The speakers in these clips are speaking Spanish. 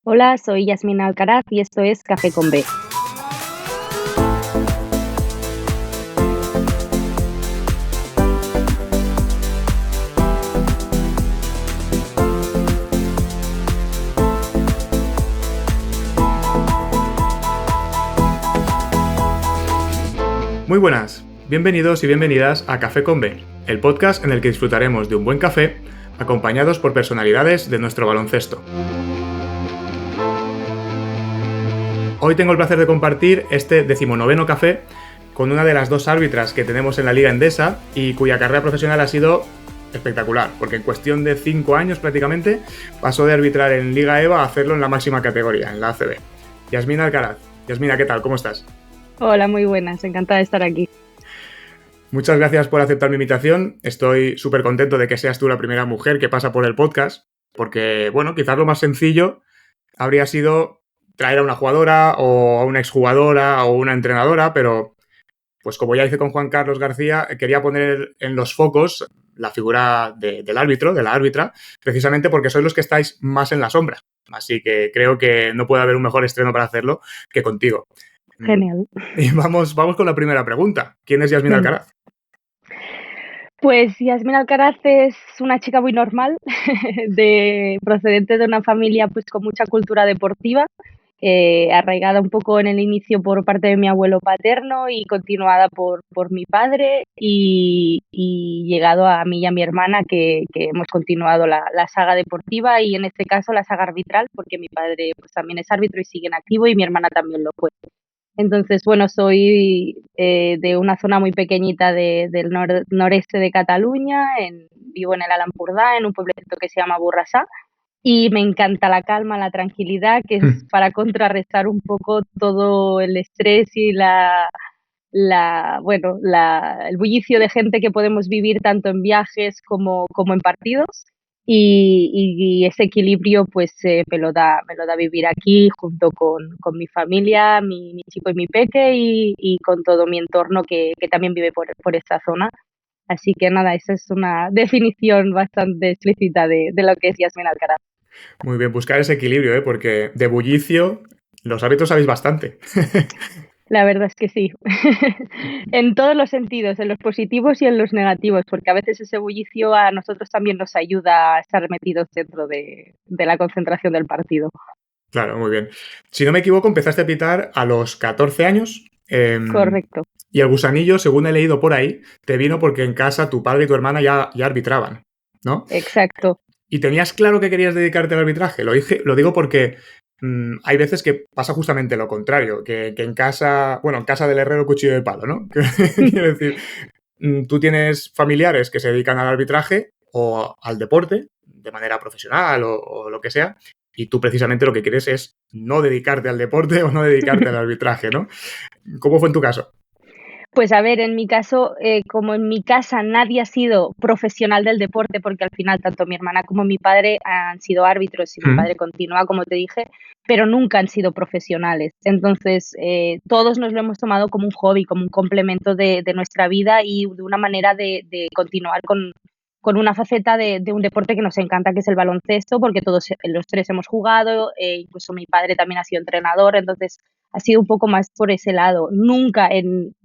Hola, soy Yasmina Alcaraz y esto es Café con B. Muy buenas, bienvenidos y bienvenidas a Café con B, el podcast en el que disfrutaremos de un buen café acompañados por personalidades de nuestro baloncesto. Hoy tengo el placer de compartir este 19º café con una de las dos árbitras que tenemos en la Liga Endesa y cuya carrera profesional ha sido espectacular, porque en cuestión de 5 años prácticamente pasó de arbitrar en Liga EVA a hacerlo en la máxima categoría, en la ACB. Yasmina Alcaraz. Yasmina, ¿qué tal? ¿Cómo estás? Hola, muy buenas, encantada de estar aquí. Muchas gracias por aceptar mi invitación. Estoy súper contento de que seas tú la primera mujer que pasa por el podcast, porque, bueno, quizás lo más sencillo habría sido traer a una jugadora o a una exjugadora o una entrenadora, pero, pues como ya hice con Juan Carlos García, quería poner en los focos la figura del árbitro, de la árbitra, precisamente porque sois los que estáis más en la sombra. Así que creo que no puede haber un mejor estreno para hacerlo que contigo. Genial. Y vamos con la primera pregunta. ¿Quién es Yasmina Venga. Alcaraz? Pues Yasmina Alcaraz es una chica muy normal, procedente de una familia pues con mucha cultura deportiva, arraigada un poco en el inicio por parte de mi abuelo paterno y continuada por mi padre y llegado a mí y a mi hermana que hemos continuado la saga deportiva y en este caso la saga arbitral porque mi padre pues también es árbitro y sigue en activo y mi hermana también lo fue. Entonces, bueno, soy de una zona muy pequeñita del noreste de Cataluña, vivo en el Alt Empordà, en un pueblecito que se llama Borrassà, y me encanta la calma, la tranquilidad, que es para contrarrestar un poco todo el estrés y el bullicio de gente que podemos vivir tanto en viajes como en partidos. Y ese equilibrio pues me lo da vivir aquí junto con mi familia, mi chico y mi peque y con todo mi entorno que también vive por esta zona. Así que nada, esa es una definición bastante explícita de lo que es Yasmina Alcaraz. Muy bien, buscar ese equilibrio, porque de bullicio los árbitros sabéis bastante. La verdad es que sí, en todos los sentidos, en los positivos y en los negativos, porque a veces ese bullicio a nosotros también nos ayuda a estar metidos dentro de la concentración del partido. Claro, muy bien. Si no me equivoco, empezaste a pitar a los 14 años. Correcto, Y el gusanillo, según he leído por ahí, te vino porque en casa tu padre y tu hermana ya arbitraban, ¿no? exacto. ¿Y tenías claro que querías dedicarte al arbitraje? Lo digo porque hay veces que pasa justamente lo contrario, que en casa, bueno, en casa del herrero cuchillo de palo, ¿no? Quiero decir, tú tienes familiares que se dedican al arbitraje o al deporte de manera profesional o lo que sea, y tú precisamente lo que quieres es no dedicarte al deporte o no dedicarte al arbitraje, ¿no? ¿Cómo fue en tu caso? Pues a ver, en mi caso, como en mi casa nadie ha sido profesional del deporte, porque al final tanto mi hermana como mi padre han sido árbitros y mi padre continúa, como te dije, pero nunca han sido profesionales. Entonces, todos nos lo hemos tomado como un hobby, como un complemento de nuestra vida y de una manera de continuar con una faceta de un deporte que nos encanta, que es el baloncesto, porque todos los tres hemos jugado, incluso mi padre también ha sido entrenador, entonces ha sido un poco más por ese lado. Nunca en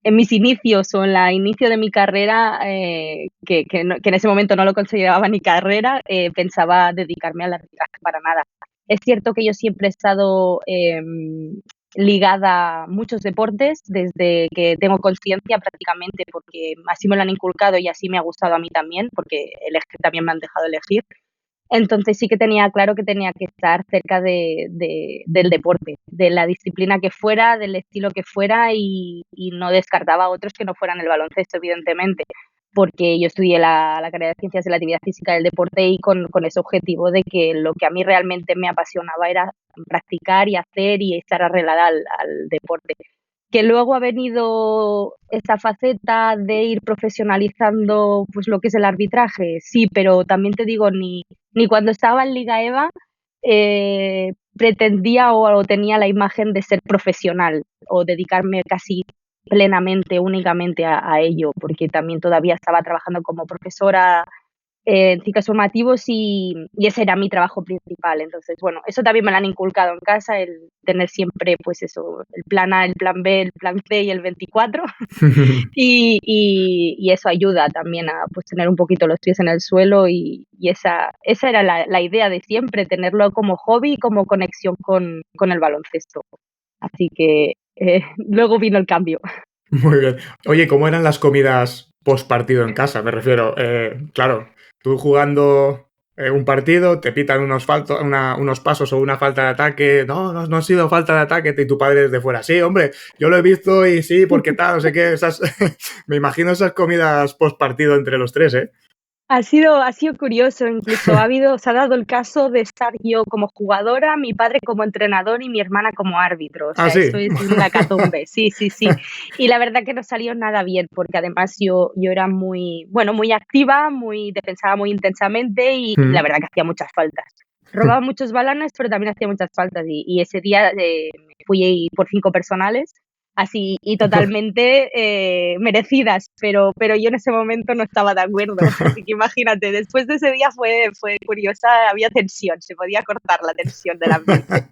mis inicios o en el inicio de mi carrera, que en ese momento no lo consideraba ni carrera, pensaba dedicarme al arbitraje para nada. Es cierto que yo siempre he estado ligada a muchos deportes desde que tengo conciencia prácticamente, porque así me lo han inculcado y así me ha gustado a mí también, porque también me han dejado elegir. Entonces sí que tenía claro que tenía que estar cerca del deporte, de la disciplina que fuera, del estilo que fuera y no descartaba a otros que no fueran el baloncesto, evidentemente, porque yo estudié la carrera de Ciencias de la Actividad Física del Deporte y con ese objetivo de que lo que a mí realmente me apasionaba era practicar y hacer y estar arreglada al deporte. Que luego ha venido esa faceta de ir profesionalizando pues lo que es el arbitraje, sí, pero también te digo, ni cuando estaba en Liga EVA pretendía o tenía la imagen de ser profesional o dedicarme casi plenamente, únicamente a ello, porque también todavía estaba trabajando como profesora en ciclos formativos y ese era mi trabajo principal. Entonces, bueno, eso también me lo han inculcado en casa, el tener siempre, pues eso, el plan A, el plan B, el plan C y el 24. Y eso ayuda también a pues tener un poquito los pies en el suelo y esa era la idea de siempre, tenerlo como hobby y como conexión con el baloncesto. Así que luego vino el cambio. Muy bien. Oye, ¿cómo eran las comidas post partido en casa? Me refiero, claro, tú jugando un partido, te pitan unos pasos o una falta de ataque. No, no, no ha sido falta de ataque. Y tu padre desde fuera. Sí, hombre, yo lo he visto y sí, porque tal, no sé qué. Me imagino esas comidas post partido entre los tres, ¿eh? Ha sido curioso, incluso se ha dado el caso de estar yo como jugadora, mi padre como entrenador y mi hermana como árbitro. O Ah, sea, sí. eso es una hecatombe. Sí, sí, sí. Y la verdad que no salió nada bien, porque además yo era muy, bueno, muy activa, defensaba muy intensamente y la verdad que hacía muchas faltas. Robaba muchos balones, pero también hacía muchas faltas. Y ese día me fui por 5 personales así y totalmente merecidas, pero yo en ese momento no estaba de acuerdo, así que imagínate, después de ese día fue curiosa, había tensión, se podía cortar la tensión del ambiente.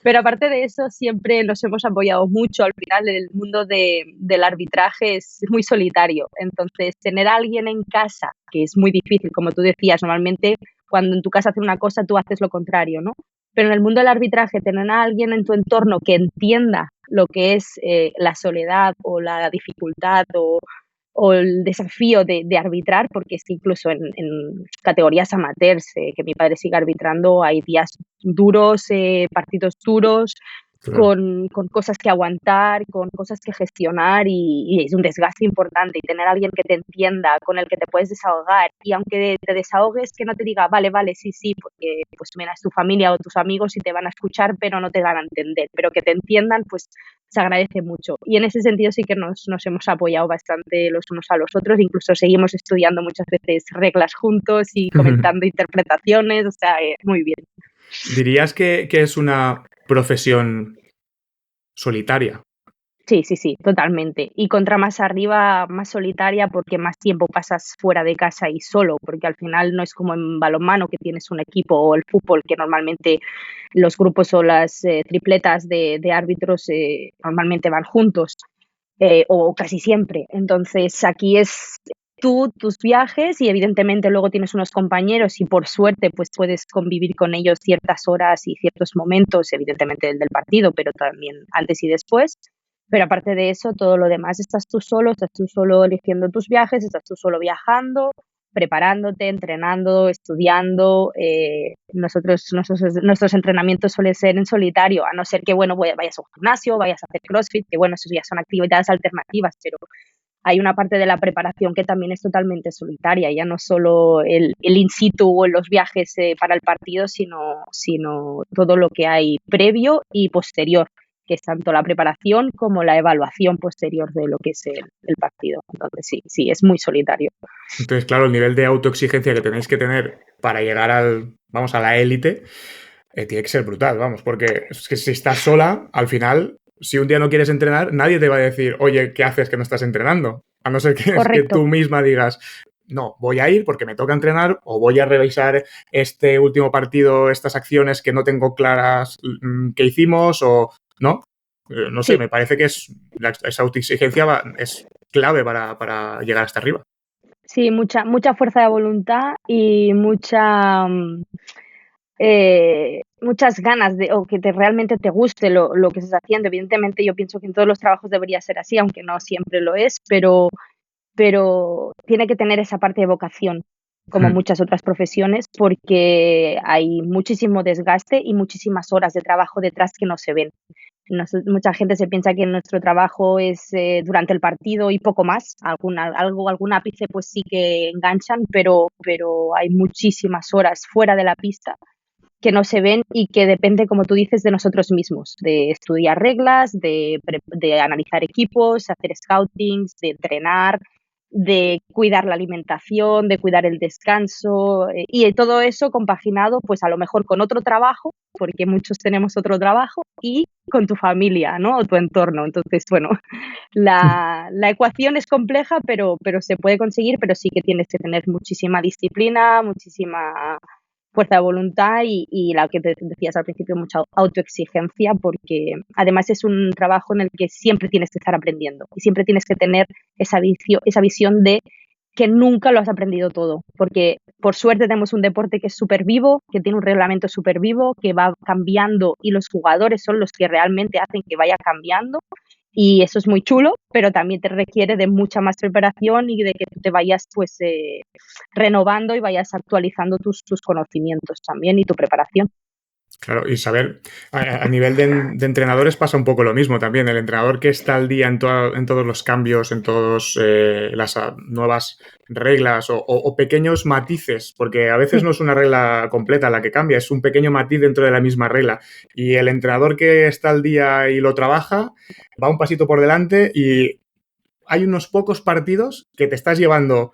Pero aparte de eso, siempre nos hemos apoyado mucho. Al final, el mundo del arbitraje es muy solitario. Entonces, tener a alguien en casa, que es muy difícil, como tú decías, normalmente cuando en tu casa hacen una cosa, tú haces lo contrario, ¿no? Pero en el mundo del arbitraje, tener a alguien en tu entorno que entienda lo que es la soledad o la dificultad o el desafío de arbitrar, porque es que incluso en categorías amateurs, que mi padre sigue arbitrando, hay días duros, partidos duros, Claro. con cosas que aguantar, con cosas que gestionar y es un desgaste importante y tener a alguien que te entienda, con el que te puedes desahogar y aunque te desahogues que no te diga vale, vale, sí, sí, porque pues mira, es tu familia o tus amigos y te van a escuchar pero no te van a entender, pero que te entiendan pues se agradece mucho y en ese sentido sí que nos hemos apoyado bastante los unos a los otros, incluso seguimos estudiando muchas veces reglas juntos y comentando interpretaciones, o sea, muy bien. ¿Dirías que es una profesión solitaria? Sí, sí, sí, totalmente. Y contra más arriba, más solitaria, porque más tiempo pasas fuera de casa y solo, porque al final no es como en balonmano que tienes un equipo o el fútbol, que normalmente los grupos o las tripletas de árbitros normalmente van juntos, o casi siempre. Entonces aquí es tú, tus viajes y evidentemente luego tienes unos compañeros y por suerte pues puedes convivir con ellos ciertas horas y ciertos momentos, evidentemente el del partido, pero también antes y después. Pero aparte de eso, todo lo demás estás tú solo eligiendo tus viajes, estás tú solo viajando, preparándote, entrenando, estudiando. Nuestros entrenamientos suelen ser en solitario, a no ser que, bueno, vayas a un gimnasio, vayas a hacer CrossFit, que bueno, eso ya son actividades alternativas, pero hay una parte de la preparación que también es totalmente solitaria, ya no solo el in situ o los viajes para el partido, sino todo lo que hay previo y posterior, que es tanto la preparación como la evaluación posterior de lo que es el partido. Entonces sí, sí, es muy solitario. Entonces, claro, el nivel de autoexigencia que tenéis que tener para llegar vamos, a la élite, tiene que ser brutal, vamos, porque es que si estás sola, al final, si un día no quieres entrenar, nadie te va a decir, oye, ¿qué haces que no estás entrenando? A no ser que, es que Correcto. tú misma digas, no, voy a ir porque me toca entrenar o voy a revisar este último partido, estas acciones que no tengo claras que hicimos o no. No sé, Sí, me parece que esa autoexigencia es clave para llegar hasta arriba. sí, mucha fuerza de voluntad y muchas ganas o que realmente te guste lo que estás haciendo. Evidentemente, yo pienso que en todos los trabajos debería ser así, aunque no siempre lo es, pero tiene que tener esa parte de vocación, como Hmm. muchas otras profesiones, porque hay muchísimo desgaste y muchísimas horas de trabajo detrás que no se ven. Mucha gente se piensa que nuestro trabajo es durante el partido y poco más. Algún ápice pues sí que enganchan, pero hay muchísimas horas fuera de la pista que no se ven y que depende, como tú dices, de nosotros mismos, de estudiar reglas, de analizar equipos, hacer scoutings, de entrenar de cuidar la alimentación, de cuidar el descanso y todo eso compaginado pues a lo mejor con otro trabajo, porque muchos tenemos otro trabajo, y con tu familia, ¿no? O tu entorno. Entonces, bueno, la ecuación es compleja, pero se puede conseguir, pero sí que tienes que tener muchísima disciplina, muchísima fuerza de voluntad y la que te decías al principio, mucha autoexigencia, porque además es un trabajo en el que siempre tienes que estar aprendiendo y siempre tienes que tener esa visión de que nunca lo has aprendido todo, porque por suerte tenemos un deporte que es súper vivo, que tiene un reglamento súper vivo, que va cambiando y los jugadores son los que realmente hacen que vaya cambiando y eso es muy chulo, pero también te requiere de mucha más preparación y de que tú te vayas pues renovando y vayas actualizando tus conocimientos también y tu preparación. Claro, y saber, a nivel de entrenadores pasa un poco lo mismo también. El entrenador que está al día en todos los cambios, en todas las nuevas reglas o pequeños matices, porque a veces no es una regla completa la que cambia, es un pequeño matiz dentro de la misma regla. Y el entrenador que está al día y lo trabaja va un pasito por delante y hay unos pocos partidos que te estás llevando.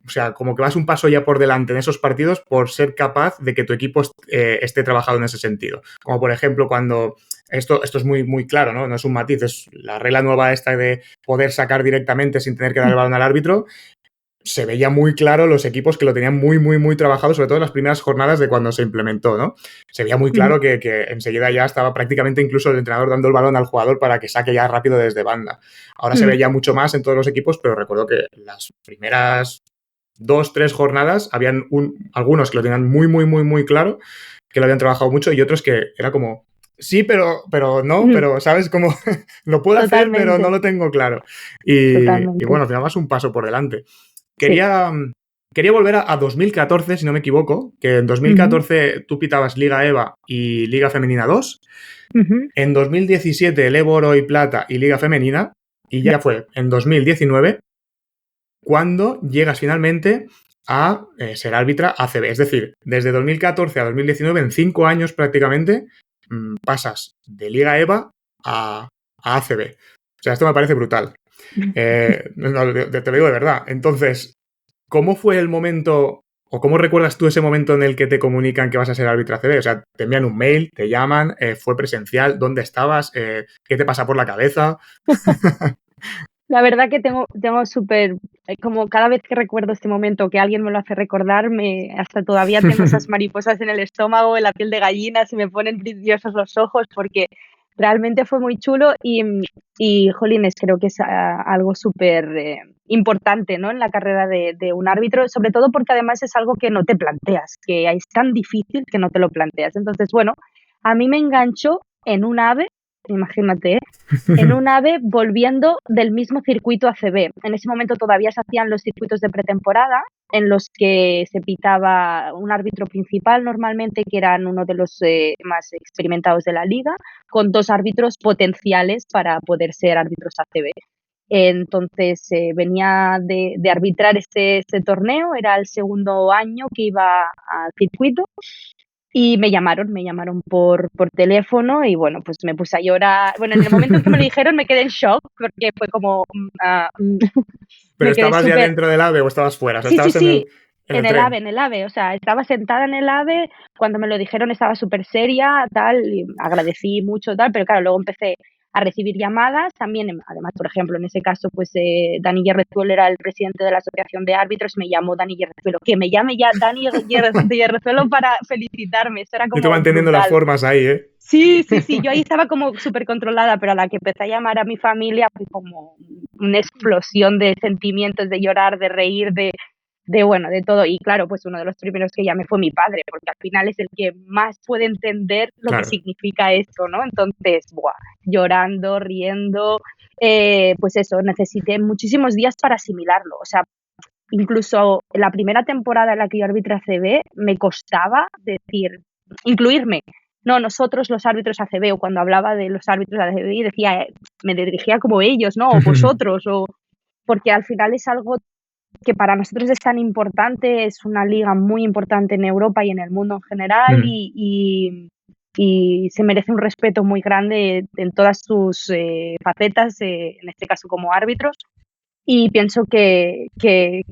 O sea, como que vas un paso ya por delante en esos partidos por ser capaz de que tu equipo esté trabajado en ese sentido. Como por ejemplo cuando, esto es muy, muy claro, ¿no? No es un matiz, es la regla nueva esta de poder sacar directamente sin tener que dar el balón al árbitro. Se veía muy claro los equipos que lo tenían muy, muy, muy trabajado, sobre todo en las primeras jornadas de cuando se implementó, ¿no? Se veía muy claro que enseguida ya estaba prácticamente incluso el entrenador dando el balón al jugador para que saque ya rápido desde banda. Ahora se veía mucho más en todos los equipos, pero recuerdo que las primeras 2, 3 jornadas habían algunos que lo tenían muy, muy, muy, muy claro, que lo habían trabajado mucho y otros que era como, sí, pero no, pero ¿sabes? Como lo puedo hacer, pero no lo tengo claro. Y bueno, al final vas un paso por delante. Quería volver a 2014, si no me equivoco, que en 2014 tú pitabas Liga EVA y Liga Femenina 2. En 2017 el Evo Oro y Plata y Liga Femenina. Y ya fue en 2019 cuando llegas finalmente a ser árbitra ACB. Es decir, desde 2014 a 2019, en 5 años prácticamente, pasas de Liga EVA a ACB. O sea, esto me parece brutal. No, te lo digo de verdad. Entonces, ¿cómo fue el momento o cómo recuerdas tú ese momento en el que te comunican que vas a ser árbitra ACB? O sea, te envían un mail, te llaman, fue presencial, ¿dónde estabas? ¿Qué te pasa por la cabeza? La verdad que tengo súper, como cada vez que recuerdo este momento, que alguien me lo hace recordar, hasta todavía tengo esas mariposas en el estómago, en la piel de gallina, se me ponen brillosos los ojos, porque realmente fue muy chulo y jolines, creo que es algo súper importante, ¿no? En la carrera de un árbitro, sobre todo porque además es algo que no te planteas, que es tan difícil que no te lo planteas. Entonces, bueno, a mí me enganchó en un AVE, imagínate, en un AVE volviendo del mismo circuito ACB. En ese momento todavía se hacían los circuitos de pretemporada en los que se pitaba un árbitro principal normalmente, que eran uno de los más experimentados de la liga, con 2 árbitros potenciales para poder ser árbitros ACB. Entonces venía de arbitrar este torneo, era el segundo año que iba al circuito y me llamaron por teléfono y bueno, pues me puse a llorar. Bueno, en el momento en que me lo dijeron me quedé en shock porque fue como... ¿Pero me quedé estabas ya súper... dentro del AVE o estabas fuera? O sea, Sí, sí, estabas sí, en el tren. en el AVE, o sea, estaba sentada en el AVE, cuando me lo dijeron estaba súper seria, tal, y agradecí mucho, tal, pero claro, luego empecé a recibir llamadas, también, además, por ejemplo, en ese caso, pues Dani Yerrezuelo era el presidente de la Asociación de Árbitros, me llamó Dani Yerrezuelo, que me llame ya Dani Yerrezuelo para felicitarme, eso era Yo te como van teniendo las brutal. formas ahí, ¿eh? Sí, sí, sí, yo ahí estaba como súper controlada, pero a la que empecé a llamar a mi familia fue como una explosión de sentimientos, de llorar, de reír, bueno, de todo. Y claro, pues uno de los primeros que llamé fue mi padre, porque al final es el que más puede entender lo que Claro. significa esto, ¿no? Entonces, buah, llorando, riendo, pues eso, necesité muchísimos días para asimilarlo. O sea, incluso la primera temporada en la que yo arbitré ACB me costaba decir, incluirme. No, nosotros los árbitros ACB, o cuando hablaba de los árbitros ACB decía, me dirigía como ellos, ¿no? O vosotros, porque al final es algo que para nosotros es tan importante, es una liga muy importante en Europa y en el mundo en general y se merece un respeto muy grande en todas sus facetas, en este caso como árbitros. Y pienso que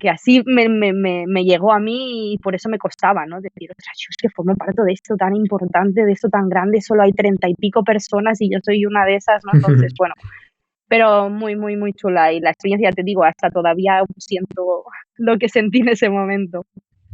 así me llegó a mí y por eso me costaba, ¿no? Decir: "Ostras, yo es que formo parte de esto tan importante, de esto tan grande, solo hay 30 y pico personas y yo soy una de esas", ¿no? Entonces, bueno, pero muy, muy, muy chula. Y la experiencia, te digo, hasta todavía siento lo que sentí en ese momento.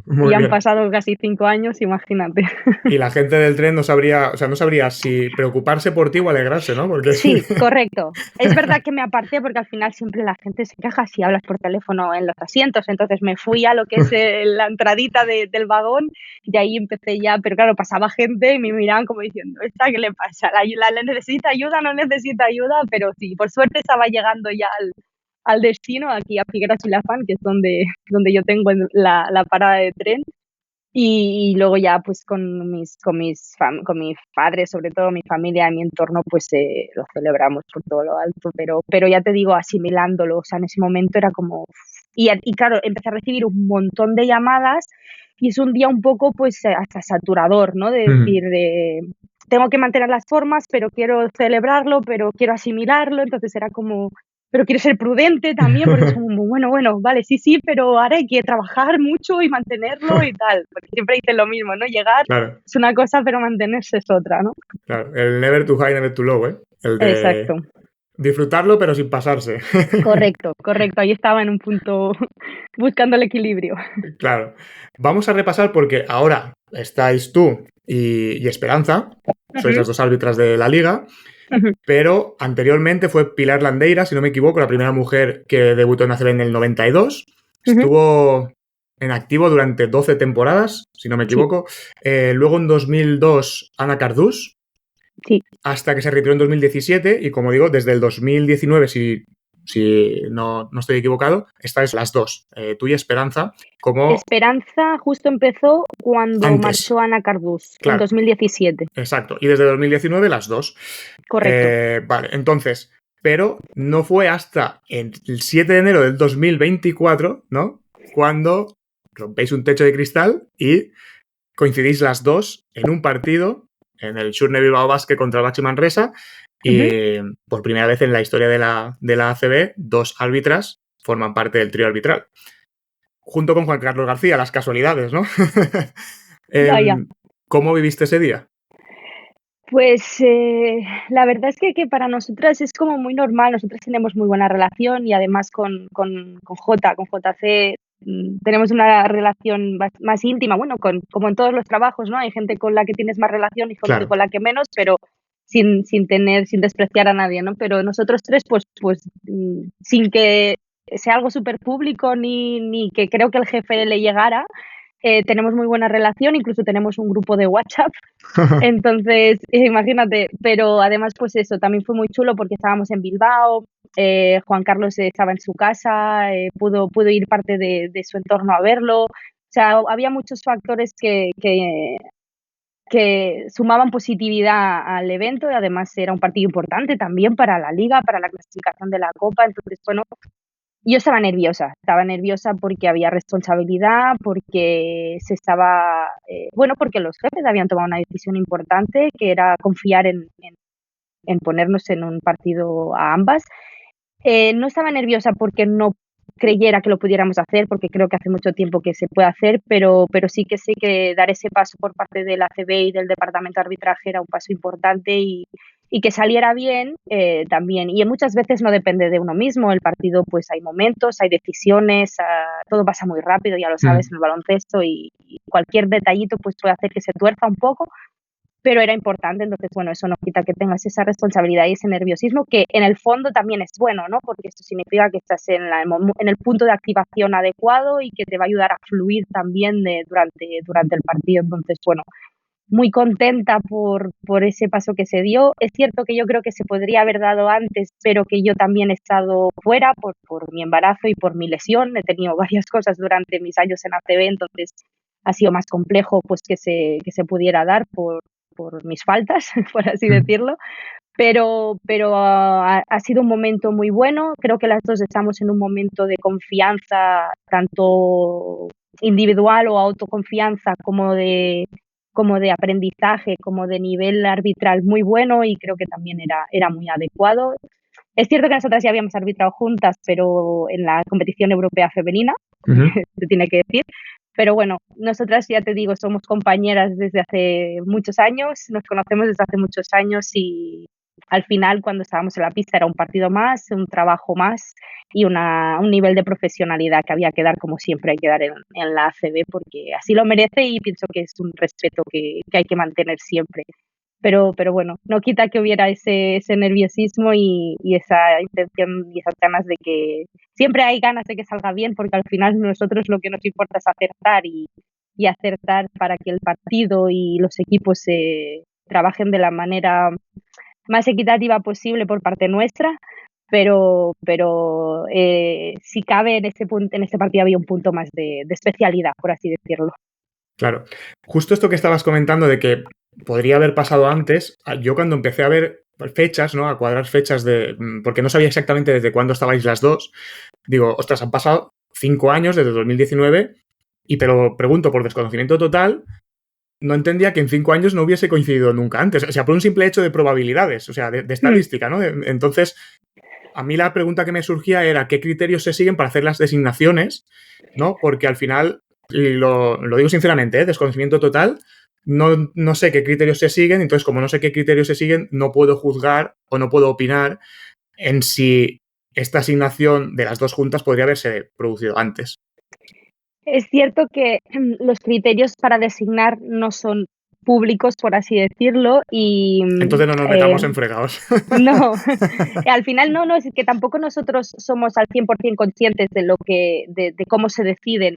Muy Y han bien. pasado casi 5 años, imagínate. Y la gente del tren no sabría, o sea, no sabría si preocuparse por ti o alegrarse, ¿no? Porque Sí, correcto. Es verdad que me aparté porque al final siempre la gente se queja si hablas por teléfono en los asientos, entonces me fui a lo que es, la entradita del vagón y ahí empecé ya, pero claro, pasaba gente y me miraban como diciendo: "¿Esta qué le pasa? ¿La necesita ayuda, no necesita ayuda?". Pero sí, por suerte estaba llegando ya al destino, aquí a Figueras y Lafán, que es donde yo tengo la parada de tren. Y luego ya, pues, con mis padres, sobre todo mi familia, mi entorno, pues, lo celebramos por todo lo alto, pero ya te digo, asimilándolo, o sea, en ese momento era como y claro, empecé a recibir un montón de llamadas y es un día un poco, pues, hasta saturador, ¿no? De decir, tengo que mantener las formas, pero quiero celebrarlo, pero quiero asimilarlo, entonces era como pero quiero ser prudente también, porque es como, bueno, vale, sí, sí, pero ahora hay que trabajar mucho y mantenerlo y tal, porque siempre dicen lo mismo, ¿no? Llegar claro, es una cosa, pero mantenerse es otra, ¿no? claro. El never too high, never too low, ¿eh? El de Exacto, disfrutarlo, pero sin pasarse. correcto, correcto. Ahí estaba en un punto buscando el equilibrio. Claro. Vamos a repasar porque ahora estáis tú y Esperanza, sois Ujú, las dos árbitras de la liga, ujú, pero anteriormente fue Pilar Landeira, si no me equivoco, la primera mujer que debutó en ACB en el 92. ujú. Estuvo en activo durante 12 temporadas, si no me Sí, equivoco. Luego en 2002, Ana Cardús, sí. hasta que se retiró en 2017 y como digo, desde el 2019, si no estoy equivocado, estáis las dos, tú y Esperanza, como Esperanza justo empezó cuando antes, marchó Ana Cardús, en claro, 2017. exacto, y desde 2019 las dos. Correcto. Vale, entonces, pero no fue hasta el 7 de enero del 2024, ¿no? Cuando rompéis un techo de cristal y coincidís las dos en un partido en el Surne Bilbao Basket contra el Baxi Manresa Ujú. y por primera vez en la historia de la ACB, dos árbitras forman parte del trío arbitral. Junto con Juan Carlos García, las casualidades, ¿no? Vaya. ¿Cómo viviste ese día? Pues, la verdad es que para nosotras es como muy normal. Nosotras tenemos muy buena relación y además con JC, tenemos una relación más íntima, bueno, como en todos los trabajos, ¿no? Hay gente con la que tienes más relación y gente Claro. con la que menos, pero sin despreciar a nadie, ¿no? Pero nosotros 3 pues, sin que sea algo súper público ni que creo que el jefe le llegara, tenemos muy buena relación, incluso tenemos un grupo de WhatsApp. Entonces, imagínate, pero además, pues eso, también fue muy chulo porque estábamos en Bilbao, Juan Carlos estaba en su casa, pudo ir parte de su entorno a verlo. O sea, había muchos factores que sumaban positividad al evento y además era un partido importante también para la liga, para la clasificación de la copa. Entonces, bueno, yo estaba nerviosa porque había responsabilidad, porque bueno, porque los jefes habían tomado una decisión importante, que era confiar en ponernos en un partido a ambas. No estaba nerviosa porque no creyera que lo pudiéramos hacer, porque creo que hace mucho tiempo que se puede hacer, pero sí que sé que dar ese paso por parte del ACB y del departamento de arbitraje era un paso importante y que saliera bien, también. Y muchas veces no depende de uno mismo, el partido, pues hay momentos, hay decisiones, todo pasa muy rápido, ya lo sabes, Mm. en el baloncesto y cualquier detallito, pues puede hacer que se tuerza un poco, pero era importante, entonces, bueno, eso no quita que tengas esa responsabilidad y ese nerviosismo, que en el fondo también es bueno, ¿no? Porque esto significa que estás en el punto de activación adecuado y que te va a ayudar a fluir también durante el partido. Entonces, bueno, muy contenta por ese paso que se dio. Es cierto que yo creo que se podría haber dado antes, pero que yo también he estado fuera por mi embarazo y por mi lesión. He tenido varias cosas durante mis años en ACB, entonces ha sido más complejo pues que se pudiera dar por mis faltas, por así Mm. decirlo. Pero ha sido un momento muy bueno. Creo que las dos estamos en un momento de confianza, tanto individual o autoconfianza, como de aprendizaje, como de nivel arbitral muy bueno y creo que también era muy adecuado. Es cierto que nosotras ya habíamos arbitrado juntas, pero en la competición europea femenina, se tiene que decir. Pero bueno, nosotras, ya te digo, somos compañeras desde hace muchos años, nos conocemos desde hace muchos años y al final, cuando estábamos en la pista, era un partido más, un trabajo más y un nivel de profesionalidad que había que dar, como siempre hay que dar en la ACB, porque así lo merece y pienso que es un respeto que hay que mantener siempre. Pero bueno, no quita que hubiera ese nerviosismo y esa intención y esas ganas de que siempre hay ganas de que salga bien, porque al final nosotros lo que nos importa es acertar y acertar para que el partido y los equipos se trabajen de la manera más equitativa posible por parte nuestra, pero si cabe en este partido había un punto más de especialidad, por así decirlo. Claro. Justo esto que estabas comentando de que podría haber pasado antes, yo cuando empecé a ver fechas, ¿no? A cuadrar fechas porque no sabía exactamente desde cuándo estabais las dos, digo, ostras, han pasado 5 años desde 2019 y te lo pregunto por desconocimiento total, no entendía que en 5 años no hubiese coincidido nunca antes, o sea, por un simple hecho de probabilidades, o sea, de estadística, ¿no? Entonces, a mí la pregunta que me surgía era qué criterios se siguen para hacer las designaciones, ¿no? Porque al final, y lo digo sinceramente, desconocimiento total, no sé qué criterios se siguen, entonces como no sé qué criterios se siguen, no puedo juzgar o no puedo opinar en si esta asignación de las dos juntas podría haberse producido antes. Es cierto que los criterios para designar no son públicos, por así decirlo, y Entonces no nos metamos en fregados. no, al final no, es que tampoco nosotros somos al 100% conscientes de cómo se deciden.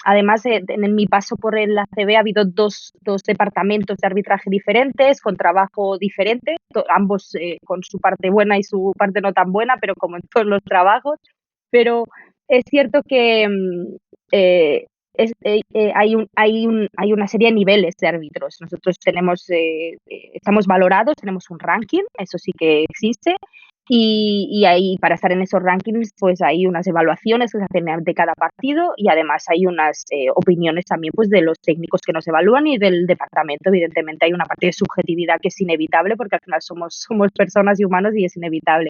Además, en mi paso por el ACB ha habido dos departamentos de arbitraje diferentes, con trabajo diferente, ambos con su parte buena y su parte no tan buena, pero como en todos los trabajos. Pero es cierto que hay una serie de niveles de árbitros. Nosotros estamos valorados, tenemos un ranking, eso sí que existe, y ahí, para estar en esos rankings, pues hay unas evaluaciones que se hacen de cada partido y además hay unas opiniones también pues de los técnicos que nos evalúan y del departamento. Evidentemente hay una parte de subjetividad que es inevitable porque al final somos personas y humanos y es inevitable.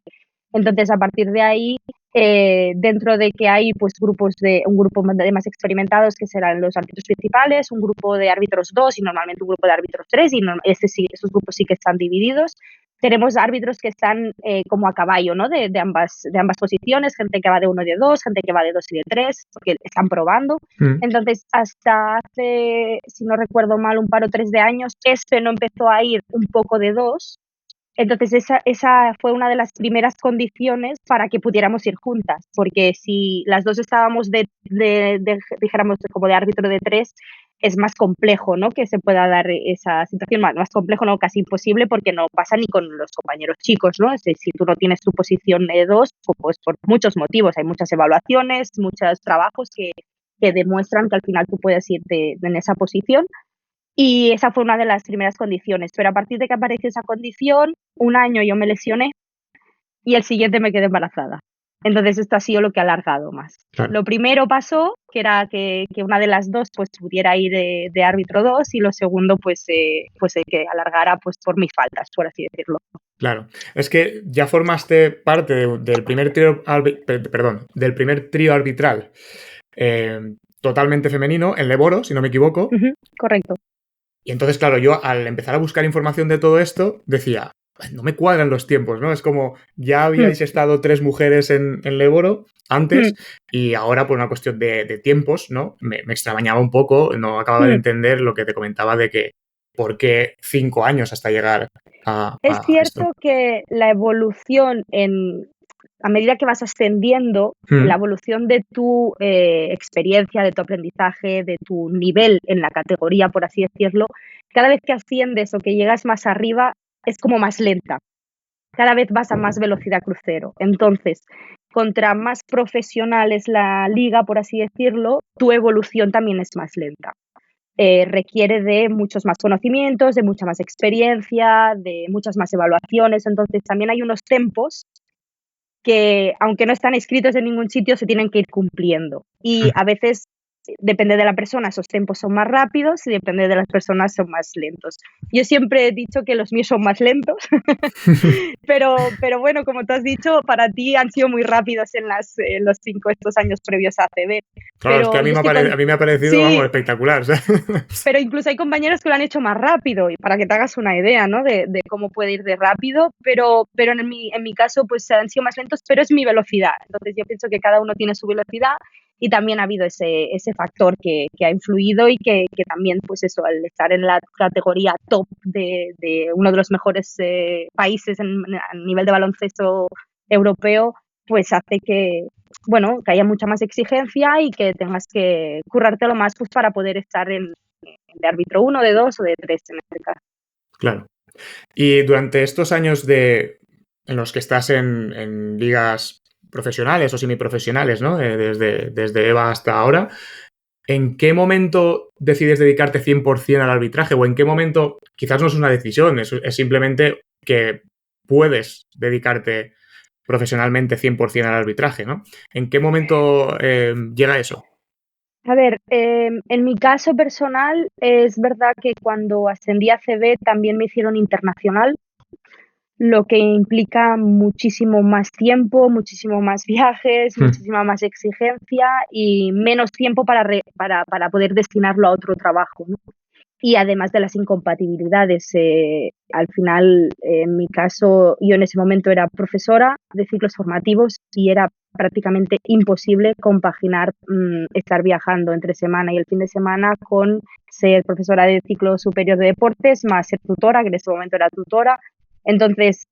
Entonces, a partir de ahí, dentro de que hay pues un grupo de más experimentados que serán los árbitros principales, un grupo de árbitros 2 y normalmente un grupo de árbitros 3 y esos grupos sí que están divididos. Tenemos árbitros que están como a caballo, ¿no? de ambas posiciones, gente que va de 1 y de 2, gente que va de 2 y de 3, porque están probando. Entonces, hasta hace, si no recuerdo mal, un par o 3 de años, no empezó a ir un poco de 2. Entonces, esa fue una de las primeras condiciones para que pudiéramos ir juntas, porque si las dos estábamos dijéramos, como de árbitro de 3, es más complejo, ¿no? Que se pueda dar esa situación, más complejo, no, casi imposible, porque no pasa ni con los compañeros chicos, ¿no? Si tú no tienes tu posición de 2, pues por muchos motivos, hay muchas evaluaciones, muchos trabajos que demuestran que al final tú puedes irte en esa posición. Y esa fue una de las primeras condiciones, pero a partir de que apareció esa condición, un año yo me lesioné y el siguiente me quedé embarazada. Entonces esto ha sido lo que ha alargado más. Claro. Lo primero pasó, que era que una de las dos pues pudiera ir de árbitro 2 y lo segundo pues que alargara pues por mis faltas, por así decirlo. Claro, es que ya formaste parte del primer trío, del primer trío arbitral totalmente femenino en Leboro, si no me equivoco. Correcto. Y entonces, claro, yo al empezar a buscar información de todo esto, decía, no me cuadran los tiempos, ¿no? Es como, ya habíais estado 3 mujeres en Leboro antes y ahora por una cuestión de tiempos, ¿no? Me extrañaba un poco, no acababa de entender lo que te comentaba de que por qué 5 años hasta llegar a Es cierto esto. que la evolución a medida que vas ascendiendo, la evolución de tu experiencia, de tu aprendizaje, de tu nivel en la categoría, por así decirlo, cada vez que asciendes o que llegas más arriba, es como más lenta. Cada vez vas a más velocidad crucero. Entonces, contra más profesional es la liga, por así decirlo, tu evolución también es más lenta. Requiere de muchos más conocimientos, de mucha más experiencia, de muchas más evaluaciones. Entonces, también hay unos tempos que, aunque no están escritos en ningún sitio, se tienen que ir cumpliendo. Y a veces depende de la persona, esos tiempos son más rápidos y depende de las personas son más lentos. Yo siempre he dicho que los míos son más lentos, pero bueno, como tú has dicho, para ti han sido muy rápidos en los 5 estos años previos a ACB. Claro, es que Pero a mí yo estoy a mí me ha parecido, vamos, sí, espectacular. O sea. pero incluso hay compañeros que lo han hecho más rápido, y para que te hagas una idea, ¿no? De cómo puede ir de rápido, pero en mi caso pues han sido más lentos, pero es mi velocidad. Entonces yo pienso que cada uno tiene su velocidad y también ha habido ese factor que ha influido y que también pues eso, al estar en la categoría top de uno de los mejores países a nivel de baloncesto europeo, pues hace que, bueno, que haya mucha más exigencia y que tengas que currártelo más pues para poder estar de árbitro 1, de 2 o de 3 en este caso. Claro. Y durante estos años en los que estás en ligas profesionales o semiprofesionales, ¿no? Desde EVA hasta ahora, ¿en qué momento decides dedicarte 100% al arbitraje? ¿O en qué momento, quizás no es una decisión, es simplemente que puedes dedicarte profesionalmente 100% al arbitraje, ¿no? ¿En qué momento llega eso? A ver, en mi caso personal es verdad que cuando ascendí a CB también me hicieron internacional, lo que implica muchísimo más tiempo, muchísimo más viajes, muchísima más exigencia y menos tiempo para poder destinarlo a otro trabajo, ¿no? Y además de las incompatibilidades, al final, en mi caso, yo en ese momento era profesora de ciclos formativos y era prácticamente imposible compaginar estar viajando entre semana y el fin de semana con ser profesora de ciclo superior de deportes, más ser tutora, que en ese momento era tutora. Entonces,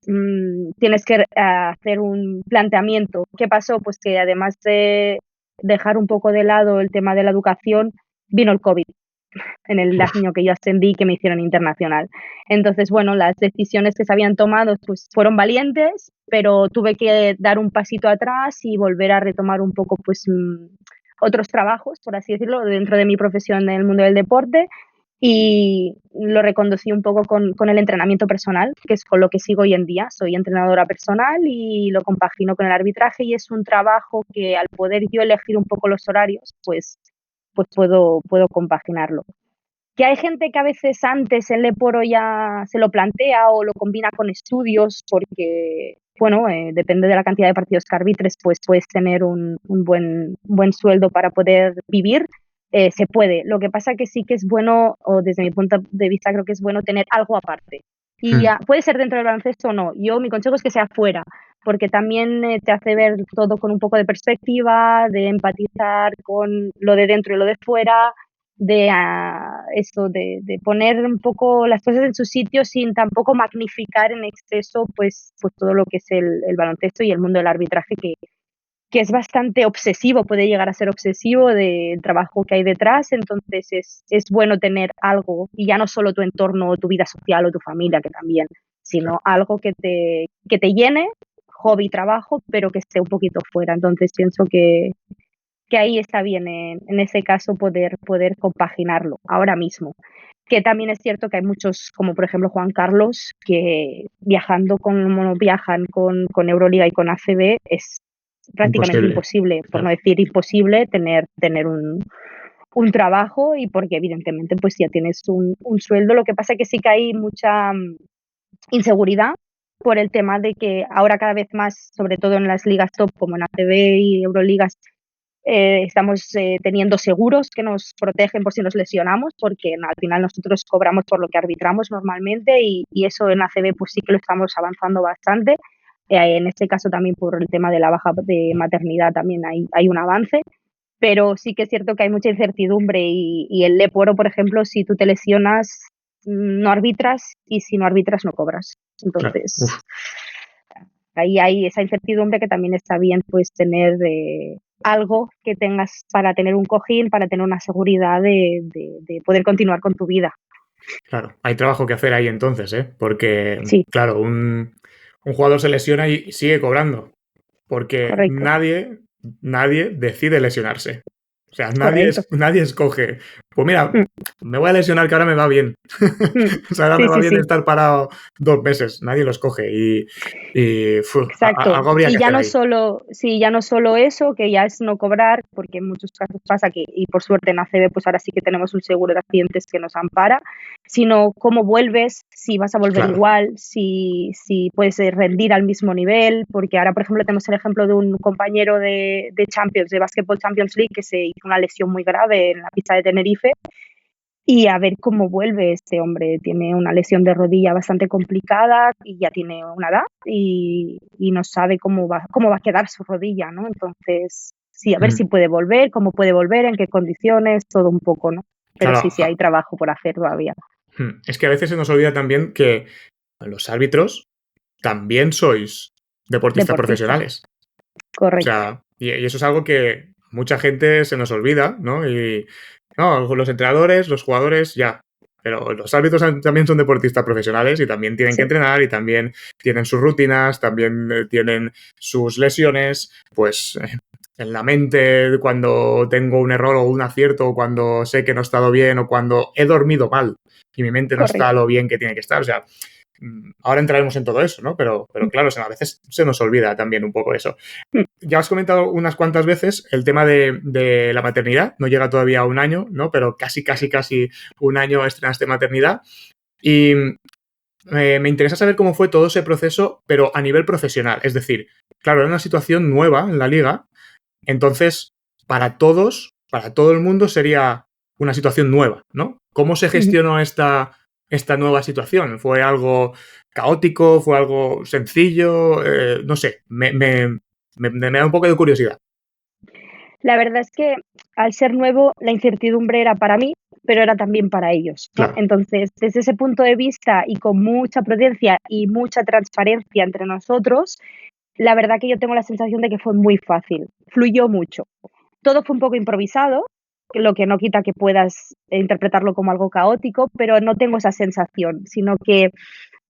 tienes que hacer un planteamiento. ¿Qué pasó? Pues que además de dejar un poco de lado el tema de la educación, vino el COVID en el año que yo ascendí, que me hicieron internacional. Entonces, bueno, las decisiones que se habían tomado pues fueron valientes, pero tuve que dar un pasito atrás y volver a retomar un poco pues otros trabajos, por así decirlo, dentro de mi profesión en el mundo del deporte, y lo reconducí un poco con el entrenamiento personal, que es con lo que sigo hoy en día. Soy entrenadora personal y lo compagino con el arbitraje, y es un trabajo que al poder yo elegir un poco los horarios, pues puedo compaginarlo. Que hay gente que a veces antes el Leporo ya se lo plantea o lo combina con estudios porque, bueno, depende de la cantidad de partidos que arbitres, pues puedes tener un buen sueldo para poder vivir. Se puede. Lo que pasa que sí que es bueno, o desde mi punto de vista creo que es bueno tener algo aparte. Y puede ser dentro del baloncesto o no. Yo, mi consejo es que sea fuera, porque también te hace ver todo con un poco de perspectiva, de empatizar con lo de dentro y lo de fuera, de esto, de poner un poco las cosas en su sitio sin tampoco magnificar en exceso pues todo lo que es el baloncesto y el mundo del arbitraje, que es bastante obsesivo, puede llegar a ser obsesivo del trabajo que hay detrás. Entonces es bueno tener algo, y ya no solo tu entorno o tu vida social o tu familia, que también, sino algo que te llene, hobby, trabajo, pero que esté un poquito fuera. Entonces pienso que ahí está bien en ese caso poder compaginarlo ahora mismo. Que también es cierto que hay muchos, como por ejemplo Juan Carlos, que viajando como viajan con Euroliga y con ACB es prácticamente imposible, por no decir imposible, tener un trabajo, y porque evidentemente pues ya tienes un sueldo. Lo que pasa es que sí que hay mucha inseguridad por el tema de que ahora cada vez más, sobre todo en las ligas top como en ACB y Euroligas, estamos teniendo seguros que nos protegen por si nos lesionamos, porque al final nosotros cobramos por lo que arbitramos normalmente, y eso en ACB pues sí que lo estamos avanzando bastante. En este caso también por el tema de la baja de maternidad también hay un avance, pero sí que es cierto que hay mucha incertidumbre, y el Leporo, por ejemplo, si tú te lesionas, no arbitras, y si no arbitras no cobras. Entonces, Claro. ahí hay esa incertidumbre que también está bien pues tener algo que tengas para tener un cojín, para tener una seguridad de poder continuar con tu vida. Claro, hay trabajo que hacer ahí entonces, ¿eh? Porque, Sí, claro, un jugador se lesiona y sigue cobrando. Porque correcto. nadie decide lesionarse. O sea, correcto. nadie escoge. Pues mira, Mm, me voy a lesionar que ahora me va bien. mm. O sea, ahora me Sí, va sí, bien sí. estar parado 2 meses. Nadie lo escoge. Exacto. Algo habría que Y ya hacer no ahí. solo, sí, ya no solo eso, que ya es no cobrar, porque en muchos casos pasa que, y por suerte en ACB, pues ahora sí que tenemos un seguro de accidentes que nos ampara, sino cómo vuelves, si vas a volver Claro. igual, si puedes rendir al mismo nivel, porque ahora, por ejemplo, tenemos el ejemplo de un compañero de Champions, de Basketball Champions League, que se hizo una lesión muy grave en la pista de Tenerife, y a ver cómo vuelve este hombre. Tiene una lesión de rodilla bastante complicada y ya tiene una edad y no sabe cómo va a quedar su rodilla, ¿no? Entonces, sí, a ver si Mm. puede volver, cómo puede volver, en qué condiciones, todo un poco, ¿no? Pero sí, Claro. sí, hay trabajo por hacer todavía. Es que a veces se nos olvida también que los árbitros también sois deportistas Deportista, profesionales. O correcto. sea, y eso es algo que mucha gente se nos olvida, ¿no? Y no, los entrenadores, los jugadores, ya. Pero los árbitros también son deportistas profesionales y también tienen que Sí, entrenar y también tienen sus rutinas, también tienen sus lesiones, pues en la mente cuando tengo un error o un acierto, o cuando sé que no he estado bien o cuando he dormido mal y mi mente no está correcto. lo bien que tiene que estar. O sea, ahora entraremos en todo eso, ¿no? Pero claro, a veces se nos olvida también un poco eso. Mm, Ya has comentado unas cuantas veces el tema de la maternidad, no llega todavía a un año, ¿no? Pero casi un año estrenaste maternidad. Y me interesa saber cómo fue todo ese proceso, pero a nivel profesional. Es decir, claro, era una situación nueva en la liga, entonces para todos, para todo el mundo sería una situación nueva, ¿no? ¿Cómo se mm. gestionó esta nueva situación? ¿Fue algo caótico? ¿Fue algo sencillo? No sé, me da un poco de curiosidad. La verdad es que al ser nuevo, la incertidumbre era para mí, pero era también para ellos, ¿no? Claro. Entonces, desde ese punto de vista y con mucha prudencia y mucha transparencia entre nosotros, la verdad que yo tengo la sensación de que fue muy fácil, fluyó mucho. Todo fue un poco improvisado, lo que no quita que puedas interpretarlo como algo caótico, pero no tengo esa sensación, sino que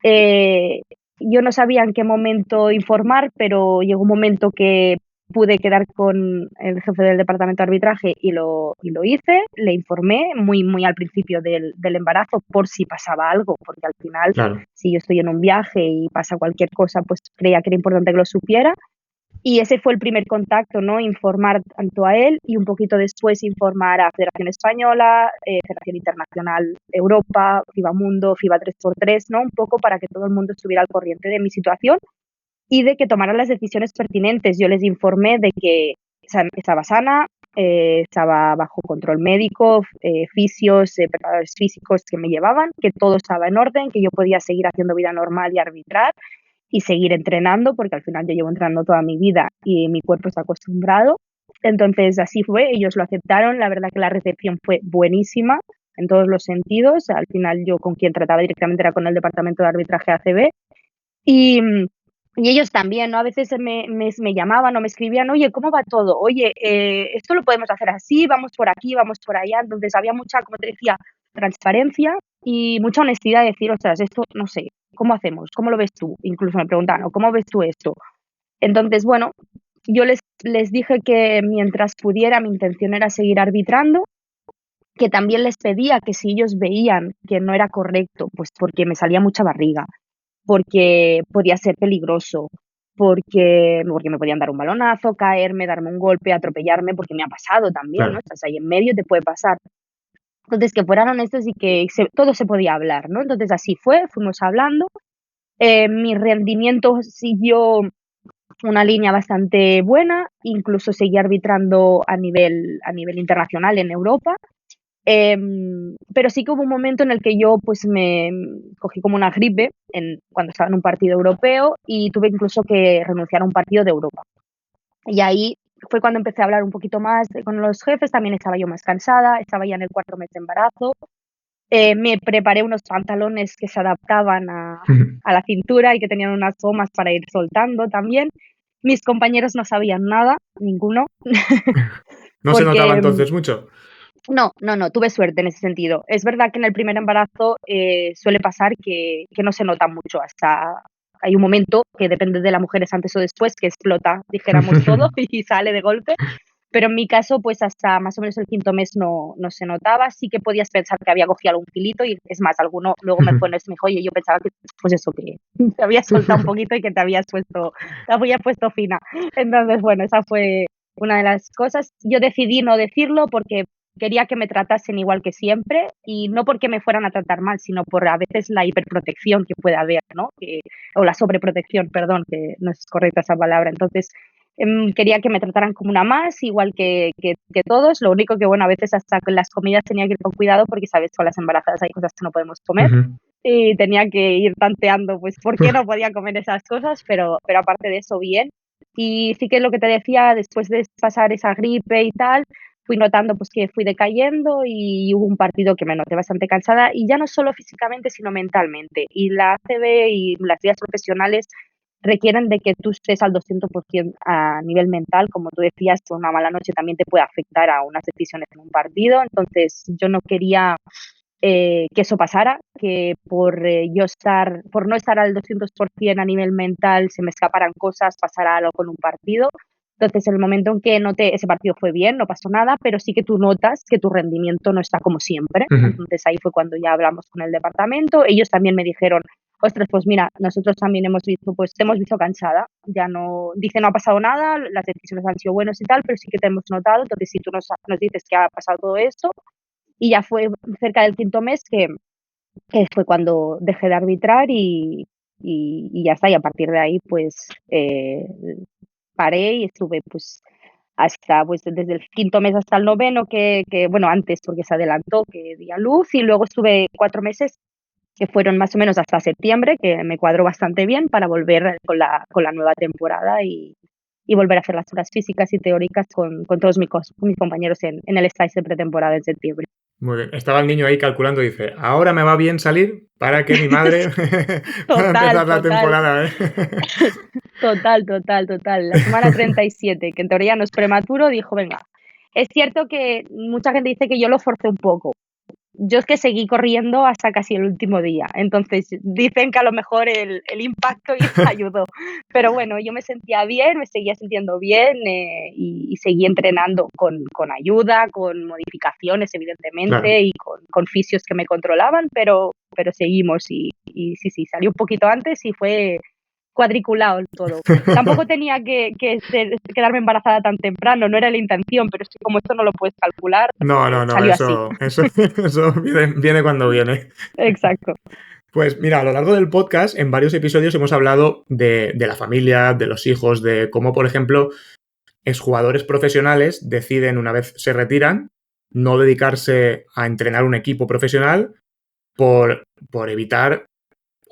eh, yo no sabía en qué momento informar, pero llegó un momento que pude quedar con el jefe del departamento de arbitraje y lo hice, le informé muy al principio del embarazo por si pasaba algo, porque al final, Claro. si yo estoy en un viaje y pasa cualquier cosa, pues creía que era importante que lo supiera. Y ese fue el primer contacto, ¿no? Informar tanto a él y un poquito después informar a Federación Española, Federación Internacional Europa, FIBA Mundo, FIBA 3x3, ¿no? Un poco para que todo el mundo estuviera al corriente de mi situación y de que tomaran las decisiones pertinentes. Yo les informé de que estaba sana, estaba bajo control médico, fisios, preparadores físicos que me llevaban, que todo estaba en orden, que yo podía seguir haciendo vida normal y arbitrar y seguir entrenando, porque al final yo llevo entrenando toda mi vida y mi cuerpo está acostumbrado. Entonces así fue, ellos lo aceptaron, la verdad que la recepción fue buenísima en todos los sentidos. Al final yo con quien trataba directamente era con el departamento de arbitraje ACB y, y ellos también, ¿no? A veces me llamaban o me escribían, oye, ¿cómo va todo? Oye, esto lo podemos hacer así, vamos por aquí, vamos por allá. Entonces había mucha, como te decía, transparencia y mucha honestidad de decir, ostras, esto no sé, ¿cómo hacemos? ¿Cómo lo ves tú? Incluso me preguntaban, ¿cómo ves tú esto? Entonces, bueno, yo les dije que mientras pudiera, mi intención era seguir arbitrando, que también les pedía que si ellos veían que no era correcto, pues porque me salía mucha barriga, porque podía ser peligroso, porque me podían dar un balonazo, caerme, darme un golpe, atropellarme, porque me ha pasado también, ¿no? Claro. Estás ahí en medio, te puede pasar. Entonces, que fueran honestos y que todo se podía hablar, ¿no? Entonces, así fue, fuimos hablando. Mi rendimiento siguió una línea bastante buena, incluso seguí arbitrando a nivel internacional en Europa. Pero sí que hubo un momento en el que yo pues me cogí como una gripe cuando estaba en un partido europeo y tuve incluso que renunciar a un partido de Europa. Y ahí fue cuando empecé a hablar un poquito más con los jefes, también estaba yo más cansada, estaba ya en el 4 mes de embarazo. Me preparé unos pantalones que se adaptaban a la cintura y que tenían unas gomas para ir soltando también. Mis compañeros no sabían nada, ninguno, No se notaba porque entonces mucho. no, tuve suerte en ese sentido. Es verdad que en el primer embarazo suele pasar que no se nota mucho hasta hay un momento que depende de la mujer es antes o después que explota, dijéramos todo y sale de golpe. pero en mi caso, pues hasta más o menos el quinto mes no se notaba. Sí que podías pensar que había cogido algún kilito y es más, alguno luego me fue nuestro y me dijo, oye, yo pensaba que, pues eso, que te habías soltado un poquito y que te habías puesto fina. Entonces, bueno, esa fue una de las cosas. Yo decidí no decirlo porque quería que me tratasen igual que siempre y no porque me fueran a tratar mal, sino por a veces la hiperprotección que puede haber, ¿no? O la sobreprotección, perdón, que no es correcta esa palabra. Entonces, quería que me trataran como una más, igual que todos. Lo único que, bueno, a veces hasta con las comidas tenía que ir con cuidado porque, sabes, con las embarazadas hay cosas que no podemos comer. Y tenía que ir tanteando, pues, por qué no podía comer esas cosas, pero aparte de eso, bien. Y sí que lo que te decía, después de pasar esa gripe y tal, fui notando pues que fui decayendo y hubo un partido que me noté bastante cansada y ya no solo físicamente, sino mentalmente. Y la ACB y las guías profesionales requieren de que tú estés al 200% a nivel mental. Como tú decías, una mala noche también te puede afectar a unas decisiones en un partido. Entonces yo no quería que eso pasara, que por no estar al 200% a nivel mental se me escaparan cosas, pasara algo con un partido. Entonces, en el momento en que noté, ese partido fue bien, no pasó nada, pero sí que tú notas que tu rendimiento no está como siempre. Entonces, ahí fue cuando ya hablamos con el departamento. Ellos también me dijeron, ostras, pues mira, nosotros también te hemos visto cansada. Ya no, dice, no ha pasado nada, las decisiones han sido buenas y tal, pero sí que te hemos notado. Entonces, si tú nos dices que ha pasado todo esto, y ya fue cerca del quinto mes que fue cuando dejé de arbitrar y ya está. Y a partir de ahí, pues paré y estuve pues hasta pues desde el quinto mes hasta el noveno, bueno, antes porque se adelantó, que di a luz, y luego estuve 4 meses que fueron más o menos hasta septiembre, que me cuadró bastante bien para volver con la nueva temporada y volver a hacer las pruebas físicas y teóricas con todos mis compañeros en el stage de pretemporada en septiembre. Muy bien. Estaba el niño ahí calculando y dice, ahora me va bien salir para que mi madre pueda Total, empezar la total. temporada. Total. La semana 37, que en teoría no es prematuro, dijo, venga. Es cierto que mucha gente dice que yo lo forcé un poco. Yo es que seguí corriendo hasta casi el último día. Entonces dicen que a lo mejor el impacto ayudó. Pero bueno, yo me sentía bien, me seguía sintiendo bien y seguí entrenando con ayuda, con modificaciones, evidentemente, Claro. y con fisios que me controlaban, pero seguimos y sí, salió un poquito antes y fue cuadriculado todo. Tampoco tenía que quedarme embarazada tan temprano, no era la intención, pero es que como esto no lo puedes calcular, No, salió así. eso viene cuando viene. Exacto. Pues mira, a lo largo del podcast, en varios episodios hemos hablado de la familia, de los hijos, de cómo, por ejemplo, exjugadores profesionales deciden, una vez se retiran, no dedicarse a entrenar un equipo profesional por evitar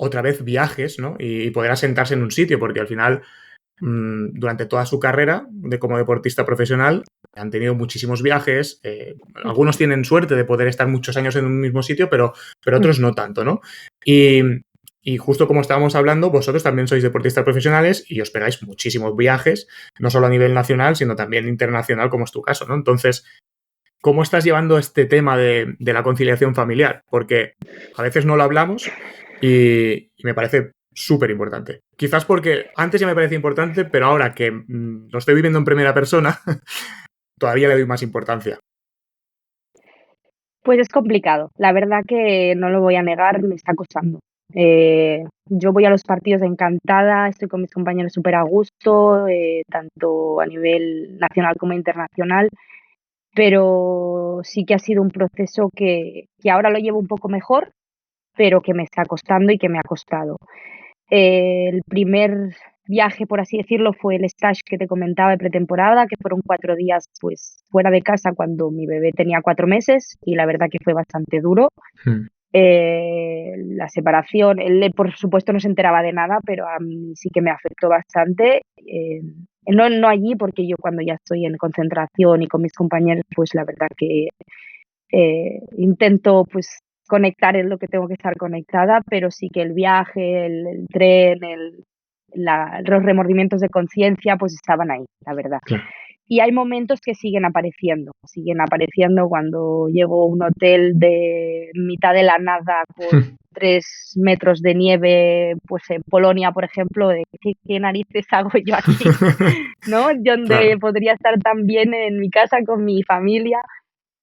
otra vez viajes, ¿no? Y poder asentarse en un sitio, porque al final, durante toda su carrera como deportista profesional, han tenido muchísimos viajes. Algunos tienen suerte de poder estar muchos años en un mismo sitio, pero otros no tanto, ¿no? Y justo como estábamos hablando, vosotros también sois deportistas profesionales y os pegáis muchísimos viajes, no solo a nivel nacional, sino también internacional, como es tu caso, ¿no? Entonces, ¿cómo estás llevando este tema de la conciliación familiar? Porque a veces no lo hablamos y me parece súper importante. Quizás porque antes ya me parecía importante, pero ahora que lo estoy viviendo en primera persona, todavía le doy más importancia. Pues es complicado. La verdad que no lo voy a negar, me está costando. Yo voy a los partidos encantada, estoy con mis compañeros súper a gusto, tanto a nivel nacional como internacional, pero sí que ha sido un proceso que ahora lo llevo un poco mejor, pero que me está costando y que me ha costado. El primer viaje, por así decirlo, fue el stage que te comentaba de pretemporada, que fueron 4 días pues fuera de casa cuando mi bebé tenía 4 meses y la verdad que fue bastante duro. La separación, él por supuesto no se enteraba de nada, pero a mí sí que me afectó bastante. No allí, porque yo cuando ya estoy en concentración y con mis compañeros, pues la verdad que intento pues conectar en lo que tengo que estar conectada, pero sí que el viaje, el tren, los remordimientos de conciencia, pues estaban ahí, la verdad. Claro. Y hay momentos que siguen apareciendo cuando llego a un hotel de mitad de la nada con 3 metros de nieve, pues en Polonia, por ejemplo, de qué narices hago yo aquí, ¿no? Donde Claro, podría estar también en mi casa con mi familia.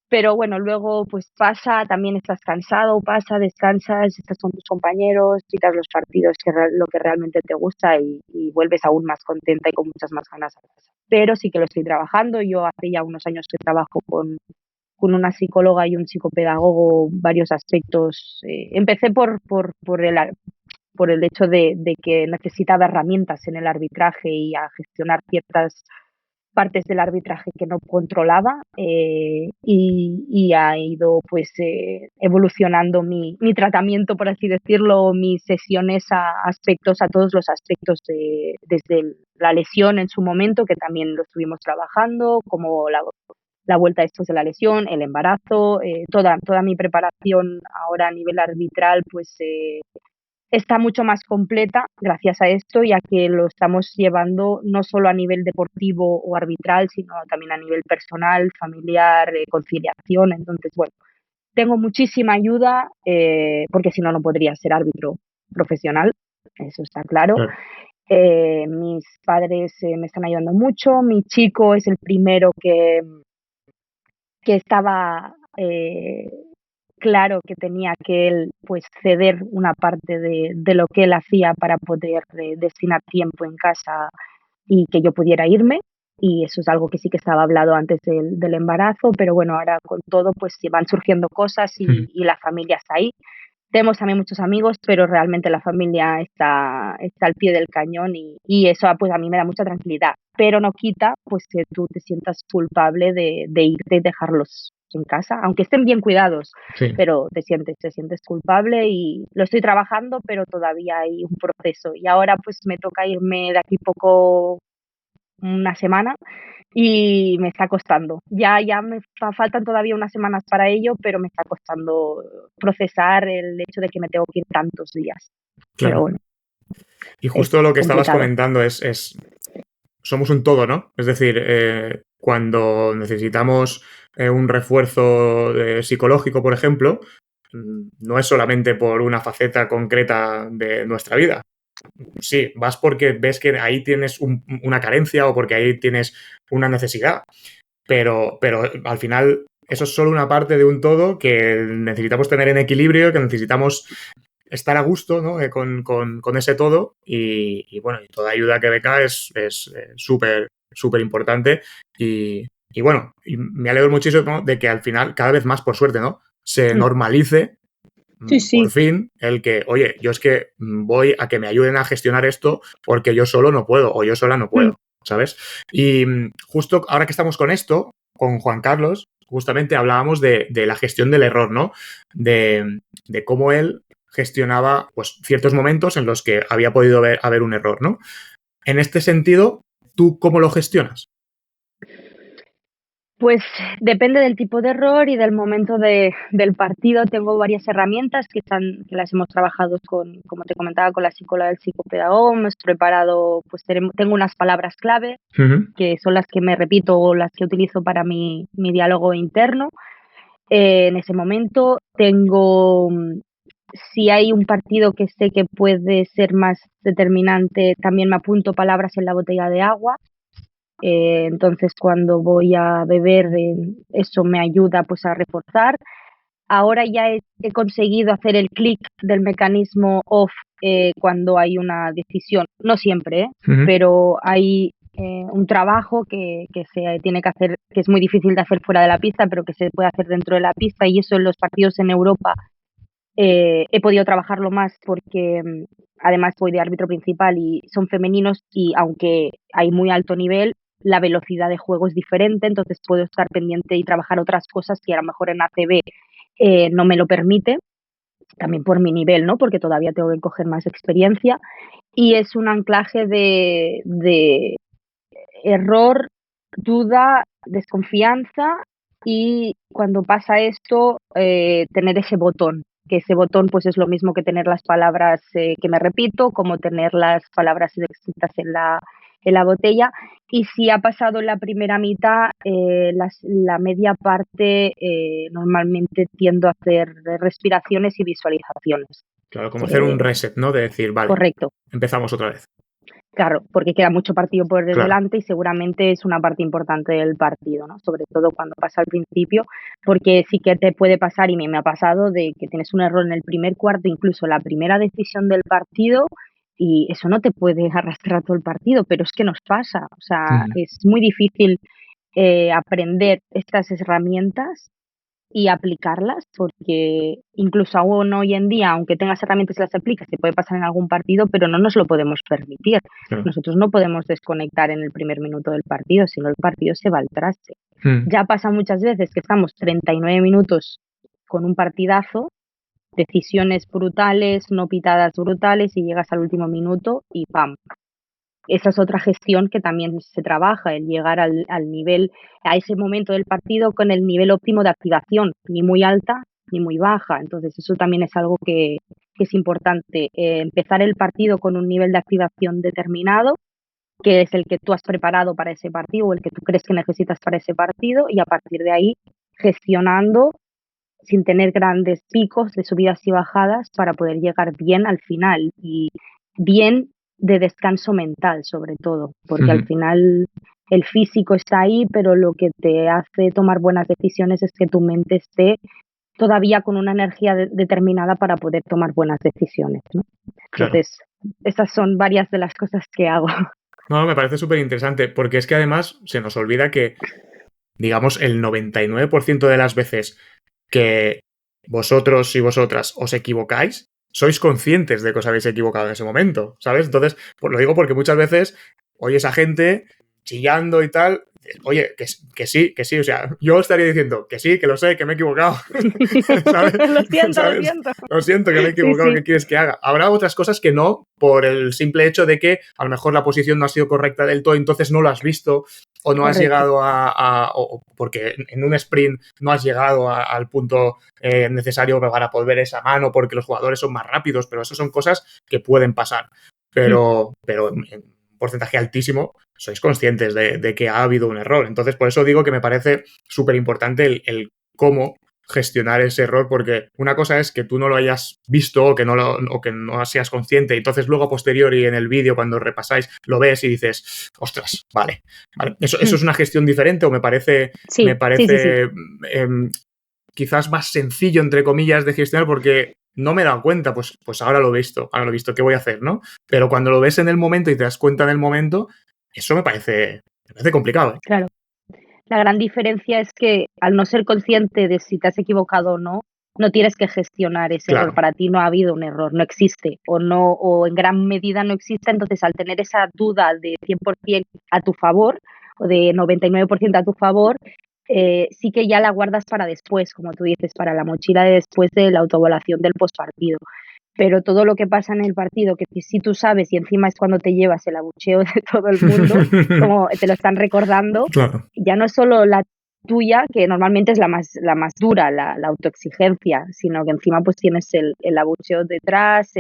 Pero bueno, luego pues pasa, también estás cansado, pasa, descansas, estás con tus compañeros, quitas los partidos, lo que realmente te gusta y vuelves aún más contenta y con muchas más ganas a casa. Pero sí que lo estoy trabajando. Yo hace ya unos años que trabajo con una psicóloga y un psicopedagogo varios aspectos. Empecé por el hecho de que necesitaba herramientas en el arbitraje y a gestionar ciertas partes del arbitraje que no controlaba, y ha ido pues evolucionando mi tratamiento, por así decirlo, mis sesiones a todos los aspectos desde la lesión en su momento, que también lo estuvimos trabajando, como la vuelta después de la lesión, el embarazo, toda mi preparación ahora a nivel arbitral, pues está mucho más completa gracias a esto, ya que lo estamos llevando no solo a nivel deportivo o arbitral, sino también a nivel personal, familiar, conciliación. Entonces, bueno, tengo muchísima ayuda, porque si no, no podría ser árbitro profesional, eso está claro. claro. Mis padres me están ayudando mucho. Mi chico es el primero que estaba claro que tenía que él pues ceder una parte de lo que él hacía para poder destinar tiempo en casa y que yo pudiera irme. Y eso es algo que sí que estaba hablado antes del embarazo, pero bueno, ahora con todo pues van surgiendo cosas y la familia está ahí. Tenemos también muchos amigos, pero realmente la familia está al pie del cañón y eso pues a mí me da mucha tranquilidad, pero no quita pues que tú te sientas culpable de irte y dejarlos en casa, aunque estén bien cuidados, Sí. pero te sientes culpable y lo estoy trabajando, pero todavía hay un proceso. Y ahora pues me toca irme de aquí poco, una semana, y me está costando. Ya me faltan todavía unas semanas para ello, pero me está costando procesar el hecho de que me tengo que ir tantos días. Pero Claro. bueno, Y es justo lo que estabas complicado. comentando somos un todo, ¿no? Es decir, cuando necesitamos un refuerzo psicológico, por ejemplo, no es solamente por una faceta concreta de nuestra vida. Sí, vas porque ves que ahí tienes una carencia o porque ahí tienes una necesidad, pero al final eso es solo una parte de un todo que necesitamos tener en equilibrio, que necesitamos estar a gusto, ¿no? Con ese todo y bueno, y toda ayuda que beca es súper, súper importante y bueno, y me alegro muchísimo, ¿no? De que al final, cada vez más, por suerte, ¿no? Se Mm. normalice Sí, por sí. fin el que, oye, yo es que voy a que me ayuden a gestionar esto porque yo solo no puedo o yo sola no Mm. puedo, ¿sabes? Y justo ahora que estamos con esto, con Juan Carlos, justamente hablábamos de la gestión del error, ¿no? De cómo él gestionaba pues, ciertos momentos en los que había podido haber un error, ¿no? En este sentido, ¿tú cómo lo gestionas? Pues depende del tipo de error y del momento del partido. Tengo varias herramientas que las hemos trabajado como te comentaba, con la psicóloga del psicopedagogo. Hemos preparado, pues tengo unas palabras clave Uh -huh. que son las que me repito o las que utilizo para mi diálogo interno. En ese momento tengo, si hay un partido que sé que puede ser más determinante, también me apunto palabras en la botella de agua. Entonces cuando voy a beber, eso me ayuda pues a reforzar. Ahora ya he conseguido hacer el clic del mecanismo off cuando hay una decisión, no siempre, Uh -huh. pero hay un trabajo que se tiene que hacer, que es muy difícil de hacer fuera de la pista, pero que se puede hacer dentro de la pista, y eso en los partidos en Europa he podido trabajarlo más porque además voy de árbitro principal y son femeninos, y aunque hay muy alto nivel, la velocidad de juego es diferente, entonces puedo estar pendiente y trabajar otras cosas que a lo mejor en ACB no me lo permite, también por mi nivel, ¿no? Porque todavía tengo que coger más experiencia, y es un anclaje de error, duda, desconfianza, y cuando pasa esto, tener ese botón, que ese botón pues es lo mismo que tener las palabras que me repito, como tener las palabras escritas la botella. Y si ha pasado la primera mitad, la media parte normalmente tiendo a hacer respiraciones y visualizaciones. Claro, como hacer un reset, ¿no? De decir, vale, Correcto. empezamos otra vez. Claro, porque queda mucho partido por Claro. delante y seguramente es una parte importante del partido, ¿no? Sobre todo cuando pasa al principio, porque sí que te puede pasar, y me ha pasado, de que tienes un error en el primer cuarto, incluso la primera decisión del partido, y eso no te puede arrastrar todo el partido, pero es que nos pasa. O sea, es muy difícil aprender estas herramientas y aplicarlas, porque incluso aún hoy en día, aunque tengas herramientas y las aplicas, te puede pasar en algún partido, pero no nos lo podemos permitir. Claro. Nosotros no podemos desconectar en el primer minuto del partido, sino el partido se va al traste. Ya pasa muchas veces que estamos 39 minutos con un partidazo, decisiones brutales, no pitadas brutales, y llegas al último minuto y ¡pam! Esa es otra gestión que también se trabaja, el llegar al nivel, a ese momento del partido con el nivel óptimo de activación, ni muy alta ni muy baja. Entonces, eso también es algo que es importante, empezar el partido con un nivel de activación determinado, que es el que tú has preparado para ese partido o el que tú crees que necesitas para ese partido, y a partir de ahí gestionando sin tener grandes picos de subidas y bajadas para poder llegar bien al final, y bien de descanso mental sobre todo, porque al final el físico está ahí, pero lo que te hace tomar buenas decisiones es que tu mente esté todavía con una energía determinada para poder tomar buenas decisiones, ¿no? Claro. Entonces, esas son varias de las cosas que hago. No, me parece súper interesante, porque es que además se nos olvida que, digamos, el 99% de las veces que vosotros y vosotras os equivocáis, sois conscientes de que os habéis equivocado en ese momento, ¿sabes? Entonces, pues lo digo porque muchas veces oyes a gente chillando y tal, oye, que sí, o sea, yo estaría diciendo que sí, que lo sé, que me he equivocado, ¿sabes? Lo siento, ¿sabes? lo siento. Lo siento, que me he equivocado, Sí, sí. ¿qué quieres que haga? Habrá otras cosas que no, por el simple hecho de que a lo mejor la posición no ha sido correcta del todo, entonces no lo has visto, o no has llegado o porque en un sprint no has llegado al punto necesario para poder ver esa mano, porque los jugadores son más rápidos, pero eso son cosas que pueden pasar. Pero en un porcentaje altísimo sois conscientes de que ha habido un error. Entonces, por eso digo que me parece súper importante el cómo gestionar ese error, porque una cosa es que tú no lo hayas visto o que no seas consciente, y entonces luego a posteriori en el vídeo, cuando repasáis, lo ves y dices, ostras, vale. Eso es una gestión diferente, o me parece Sí. quizás más sencillo, entre comillas, de gestionar, porque no me he dado cuenta, pues ahora lo he visto, ¿qué voy a hacer, no? Pero cuando lo ves en el momento y te das cuenta en el momento, eso me parece complicado, ¿eh? Claro. La gran diferencia es que, al no ser consciente de si te has equivocado o no, no tienes que gestionar ese error. Para ti no ha habido un error, no existe, o en gran medida no existe. Entonces, al tener esa duda de 100% a tu favor, o de 99% a tu favor, sí que ya la guardas para después, como tú dices, para la mochila de después de la autoevaluación del postpartido. Pero todo lo que pasa en el partido, que si tú sabes, y encima es cuando te llevas el abucheo de todo el mundo, como te lo están recordando, Claro. ya no es solo la tuya, que normalmente es la más dura, la autoexigencia, sino que encima pues tienes el abucheo detrás,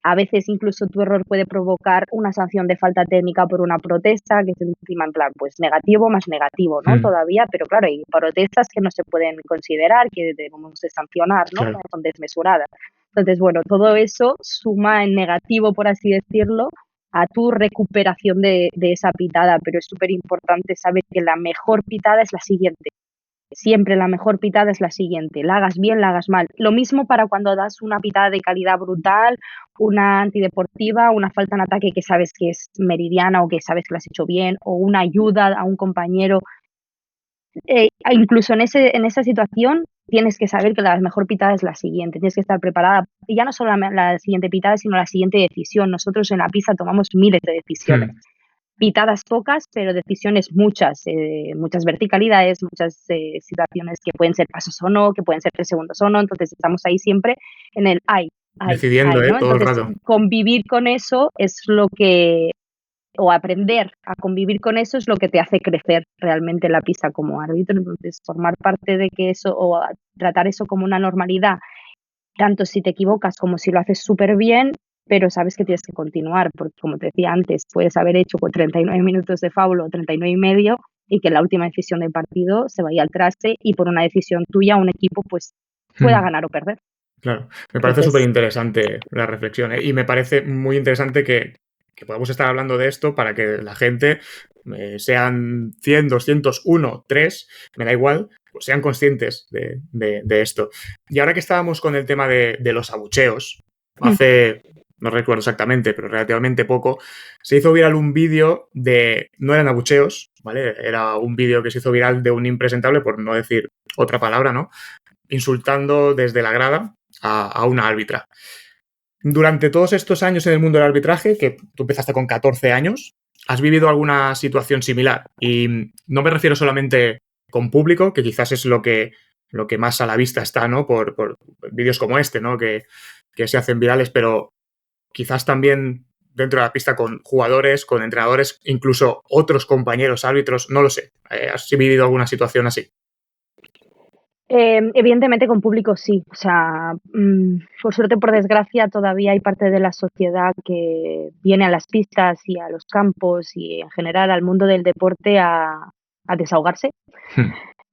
a veces incluso tu error puede provocar una sanción de falta técnica por una protesta, que es encima en plan, pues negativo más negativo, ¿no? Todavía, pero claro, hay protestas que no se pueden considerar, que debemos de sancionar, ¿no? Claro. Son desmesuradas. Entonces, bueno, todo eso suma en negativo, por así decirlo, a tu recuperación de esa pitada, pero es súper importante saber que la mejor pitada es la siguiente. Siempre la mejor pitada es la siguiente, la hagas bien, la hagas mal. Lo mismo para cuando das una pitada de calidad brutal, una antideportiva, una falta en ataque que sabes que es meridiana o que sabes que la has hecho bien, o una ayuda a un compañero. Incluso en esa situación tienes que saber que la mejor pitada es la siguiente, tienes que estar preparada, y ya no solo la siguiente pitada, sino la siguiente decisión. Nosotros en la pista tomamos miles de decisiones. Pitadas pocas, pero decisiones muchas, muchas verticalidades, muchas situaciones que pueden ser pasos o no, que pueden ser 3 segundos o no. Entonces estamos ahí siempre en el decidiendo, ¿no? todo el Entonces, rato. convivir con eso es lo que, o aprender a convivir con eso es lo que te hace crecer realmente en la pista como árbitro. Entonces, formar parte de que eso, o tratar eso como una normalidad, tanto si te equivocas como si lo haces súper bien, pero sabes que tienes que continuar, porque como te decía antes, puedes haber hecho con 39 minutos de faulo o 39 y medio y que en la última decisión del partido se vaya al traste y por una decisión tuya un equipo pues pueda ganar o perder. Claro, me parece súper Entonces, interesante la reflexión, ¿eh? Y me parece muy interesante que podamos estar hablando de esto para que la gente, sean 100, 200, 1, 3, me da igual, pues sean conscientes de esto. Y ahora que estábamos con el tema de los abucheos, hace, no recuerdo exactamente, pero relativamente poco, se hizo viral un vídeo no eran abucheos, ¿vale? Era un vídeo que se hizo viral de un impresentable, por no decir otra palabra, ¿no? Insultando desde la grada a una árbitra. Durante todos estos años en el mundo del arbitraje, que tú empezaste con 14 años, ¿has vivido alguna situación similar? Y no me refiero solamente con público, que quizás es lo que más a la vista está, ¿no? Por vídeos como este, ¿no? Que se hacen virales, pero quizás también dentro de la pista con jugadores, con entrenadores, incluso otros compañeros árbitros, no lo sé. ¿Has vivido alguna situación así? Evidentemente con público sí, o sea, por suerte, por desgracia, todavía hay parte de la sociedad que viene a las pistas y a los campos y en general al mundo del deporte a desahogarse.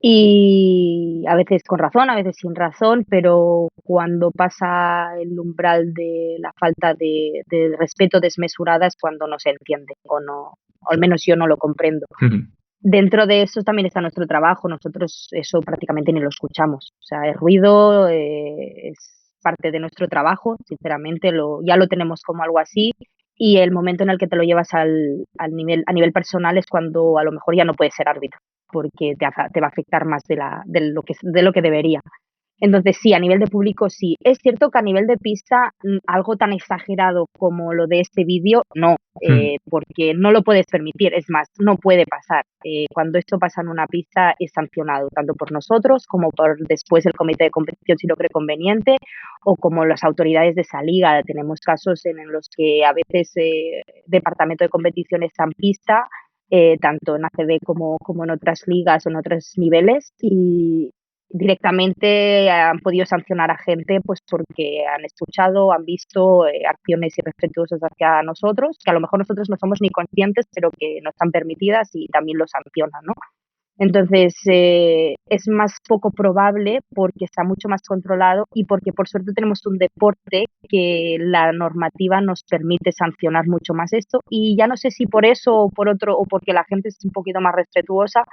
Y a veces con razón, a veces sin razón, pero cuando pasa el umbral de la falta de respeto desmesurada es cuando no se entiende o no, o al menos yo no lo comprendo. Dentro de eso también está nuestro trabajo. Nosotros eso prácticamente ni lo escuchamos. O sea, el ruido es parte de nuestro trabajo, sinceramente, ya lo tenemos como algo así. Y el momento en el que te lo llevas a nivel personal es cuando a lo mejor ya no puedes ser árbitro, porque te va a afectar más de lo que debería. Entonces, sí, a nivel de público sí. Es cierto que a nivel de pista, algo tan exagerado como lo de este vídeo, no, porque no lo puedes permitir, es más, no puede pasar. Cuando esto pasa en una pista es sancionado, tanto por nosotros como por después el comité de competición si lo cree conveniente, o como las autoridades de esa liga. Tenemos casos en los que a veces departamento de competición está en pista, tanto en ACB como en otras ligas o en otros niveles, y directamente han podido sancionar a gente pues porque han escuchado, han visto acciones irrespetuosas hacia nosotros, que a lo mejor nosotros no somos ni conscientes, pero que no están permitidas y también lo sancionan, ¿no? Entonces, es más poco probable porque está mucho más controlado y porque por suerte tenemos un deporte que la normativa nos permite sancionar mucho más esto, y ya no sé si por eso o por otro o porque la gente es un poquito más respetuosa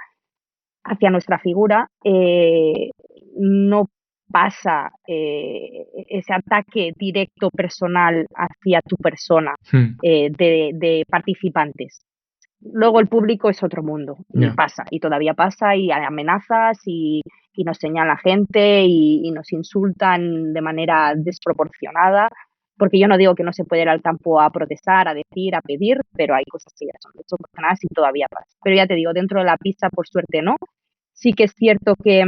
hacia nuestra figura, no pasa ese ataque directo personal hacia tu persona de participantes. Luego el público es otro mundo y pasa, y todavía pasa, y hay amenazas y nos señala gente y nos insultan de manera desproporcionada, porque yo no digo que no se puede ir al campo a protestar, a decir, a pedir, pero hay cosas que ya son desproporcionadas y todavía pasa. Pero ya te digo, dentro de la pista, por suerte, no. Sí que es cierto que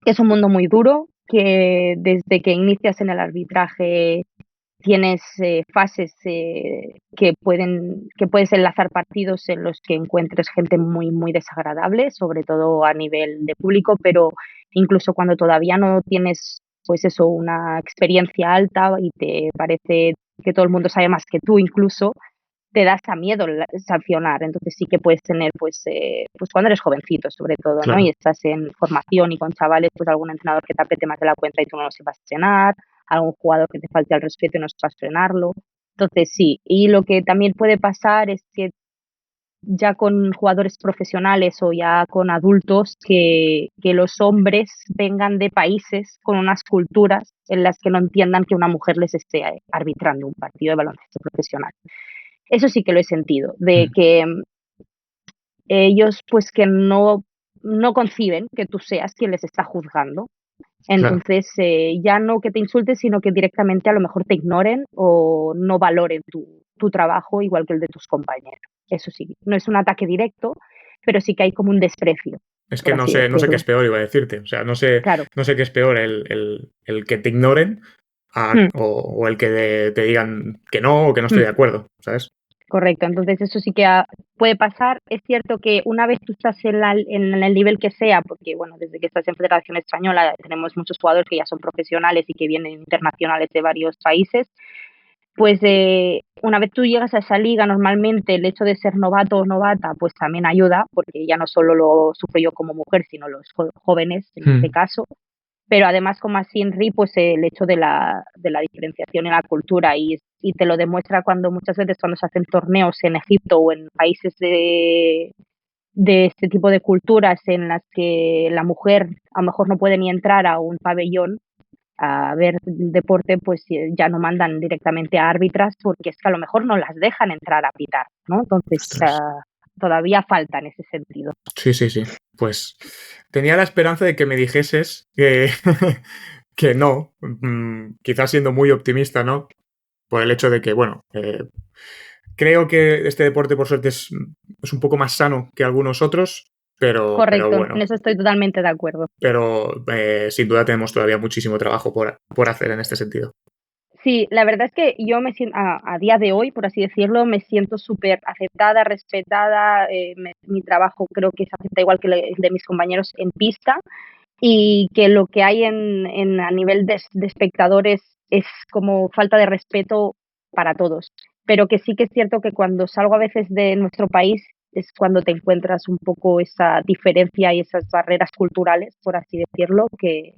es un mundo muy duro, que desde que inicias en el arbitraje tienes fases que puedes enlazar partidos en los que encuentres gente muy, muy desagradable, sobre todo a nivel de público, pero incluso cuando todavía no tienes, pues eso, una experiencia alta y te parece que todo el mundo sabe más que tú incluso, te da hasta miedo sancionar. Entonces sí que puedes tener, pues cuando eres jovencito sobre todo, ¿no? Claro. Y estás en formación y con chavales, pues algún entrenador que te apriete más de la cuenta y tú no lo sepas frenar, algún jugador que te falte al respeto y no sepas frenarlo. Entonces sí, y lo que también puede pasar es que ya con jugadores profesionales o ya con adultos, que los hombres vengan de países con unas culturas en las que no entiendan que una mujer les esté arbitrando un partido de baloncesto profesional. Eso sí que lo he sentido, de que ellos pues que no conciben que tú seas quien les está juzgando. Claro. Entonces, ya no que te insulten, sino que directamente a lo mejor te ignoren o no valoren tu trabajo igual que el de tus compañeros. Eso sí, no es un ataque directo, pero sí que hay como un desprecio, Es por que así no sé qué decirlo. es peor, iba a decirte. O sea, Claro. no sé qué es peor, el que te ignoren Mm, o el que te digan que no o que no estoy mm. de acuerdo, ¿sabes? Correcto, entonces eso sí que puede pasar. Es cierto que una vez tú estás en el nivel que sea, porque bueno, desde que estás en Federación Española tenemos muchos jugadores que ya son profesionales y que vienen internacionales de varios países, pues una vez tú llegas a esa liga, normalmente el hecho de ser novato o novata, pues también ayuda, porque ya no solo lo sufro yo como mujer, sino los jóvenes en este caso. Pero además, como así en RI, pues el hecho de la diferenciación en la cultura y te lo demuestra cuando muchas veces cuando se hacen torneos en Egipto o en países de este tipo de culturas en las que la mujer a lo mejor no puede ni entrar a un pabellón a ver deporte, pues ya no mandan directamente a árbitras porque es que a lo mejor no las dejan entrar a pitar, ¿no? Entonces, todavía falta en ese sentido. Sí. Pues tenía la esperanza de que me dijeses que, que no, quizás siendo muy optimista, ¿no? Por el hecho de que, bueno, creo que este deporte, por suerte, es un poco más sano que algunos otros, pero bueno. En eso estoy totalmente de acuerdo. Pero sin duda tenemos todavía muchísimo trabajo por hacer en este sentido. Sí, la verdad es que yo me siento, a día de hoy, por así decirlo, me siento súper aceptada, respetada. Mi trabajo creo que se acepta igual que el de mis compañeros en pista, y que lo que hay a nivel de espectadores es como falta de respeto para todos. Pero que sí que es cierto que cuando salgo a veces de nuestro país es cuando te encuentras un poco esa diferencia y esas barreras culturales, por así decirlo, que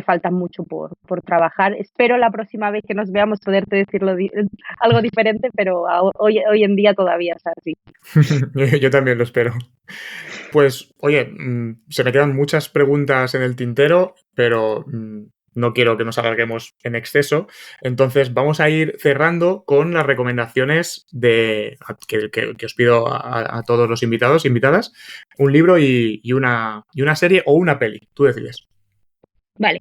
faltan mucho por trabajar. Espero la próxima vez que nos veamos poderte decirlo algo diferente, pero hoy en día todavía es así. Yo también lo espero. Pues, oye, se me quedan muchas preguntas en el tintero, pero no quiero que nos alarguemos en exceso. Entonces, vamos a ir cerrando con las recomendaciones que os pido a todos los invitados, invitadas. Un libro y una serie o una peli. Tú decides. Vale.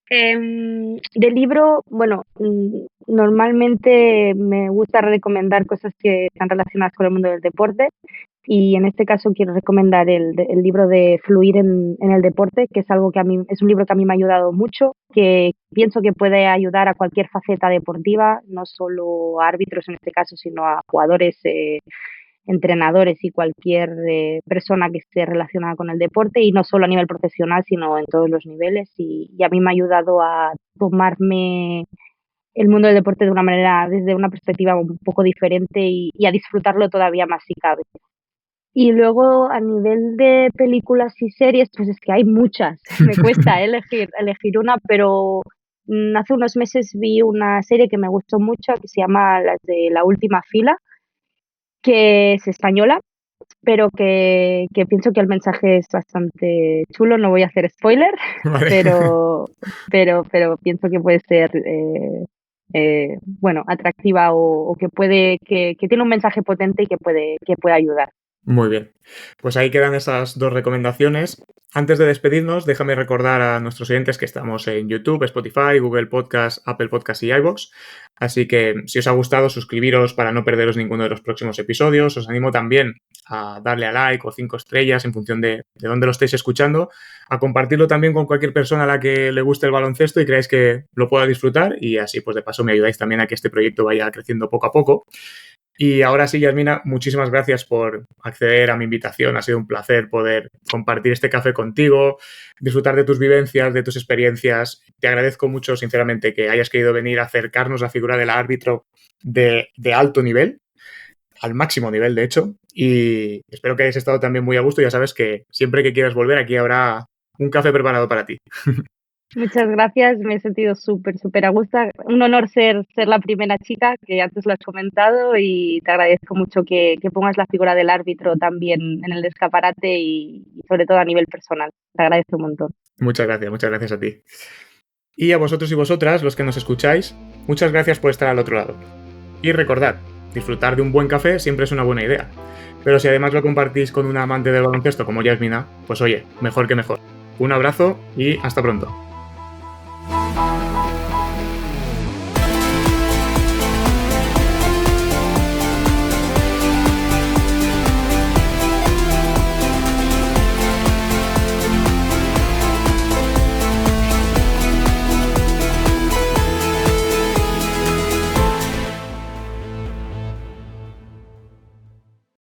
De libro, bueno, normalmente me gusta recomendar cosas que están relacionadas con el mundo del deporte, y en este caso quiero recomendar el libro de Fluir en el deporte, que es algo que es un libro que a mí me ha ayudado mucho, que pienso que puede ayudar a cualquier faceta deportiva, no solo a árbitros en este caso, sino a jugadores, entrenadores y cualquier persona que esté relacionada con el deporte, y no solo a nivel profesional, sino en todos los niveles. Y a mí me ha ayudado a tomarme el mundo del deporte de una manera, desde una perspectiva un poco diferente, y a disfrutarlo todavía más si cabe. Y luego a nivel de películas y series, pues es que hay muchas. Me cuesta elegir una, pero hace unos meses vi una serie que me gustó mucho, que se llama Las de la última fila, que es española, pero que pienso que el mensaje es bastante chulo. No voy a hacer spoiler, Vale. pero pienso que puede ser bueno, atractiva, o que tiene un mensaje potente y que puede ayudar. Muy bien. Pues ahí quedan esas dos recomendaciones. Antes de despedirnos, déjame recordar a nuestros oyentes que estamos en YouTube, Spotify, Google Podcast, Apple Podcast y iVoox. Así que si os ha gustado, suscribiros para no perderos ninguno de los próximos episodios. Os animo también a darle a like o 5 estrellas en función de dónde lo estéis escuchando, a compartirlo también con cualquier persona a la que le guste el baloncesto y creáis que lo pueda disfrutar, y así pues de paso me ayudáis también a que este proyecto vaya creciendo poco a poco. Y ahora sí, Yasmina, muchísimas gracias por acceder a mi invitación. Ha sido un placer poder compartir este café contigo, disfrutar de tus vivencias, de tus experiencias. Te agradezco mucho, sinceramente, que hayas querido venir a acercarnos la figura del árbitro de alto nivel, al máximo nivel, de hecho. Y espero que hayas estado también muy a gusto. Ya sabes que siempre que quieras volver, aquí habrá un café preparado para ti. Muchas gracias, me he sentido súper a gusto. Un honor ser la primera chica, que antes lo has comentado, y te agradezco mucho que pongas la figura del árbitro también en el escaparate, y sobre todo a nivel personal. Te agradezco un montón. Muchas gracias a ti. Y a vosotros y vosotras, los que nos escucháis, muchas gracias por estar al otro lado. Y recordad, disfrutar de un buen café siempre es una buena idea. Pero si además lo compartís con una amante del baloncesto como Yasmina, pues oye, mejor que mejor. Un abrazo y hasta pronto.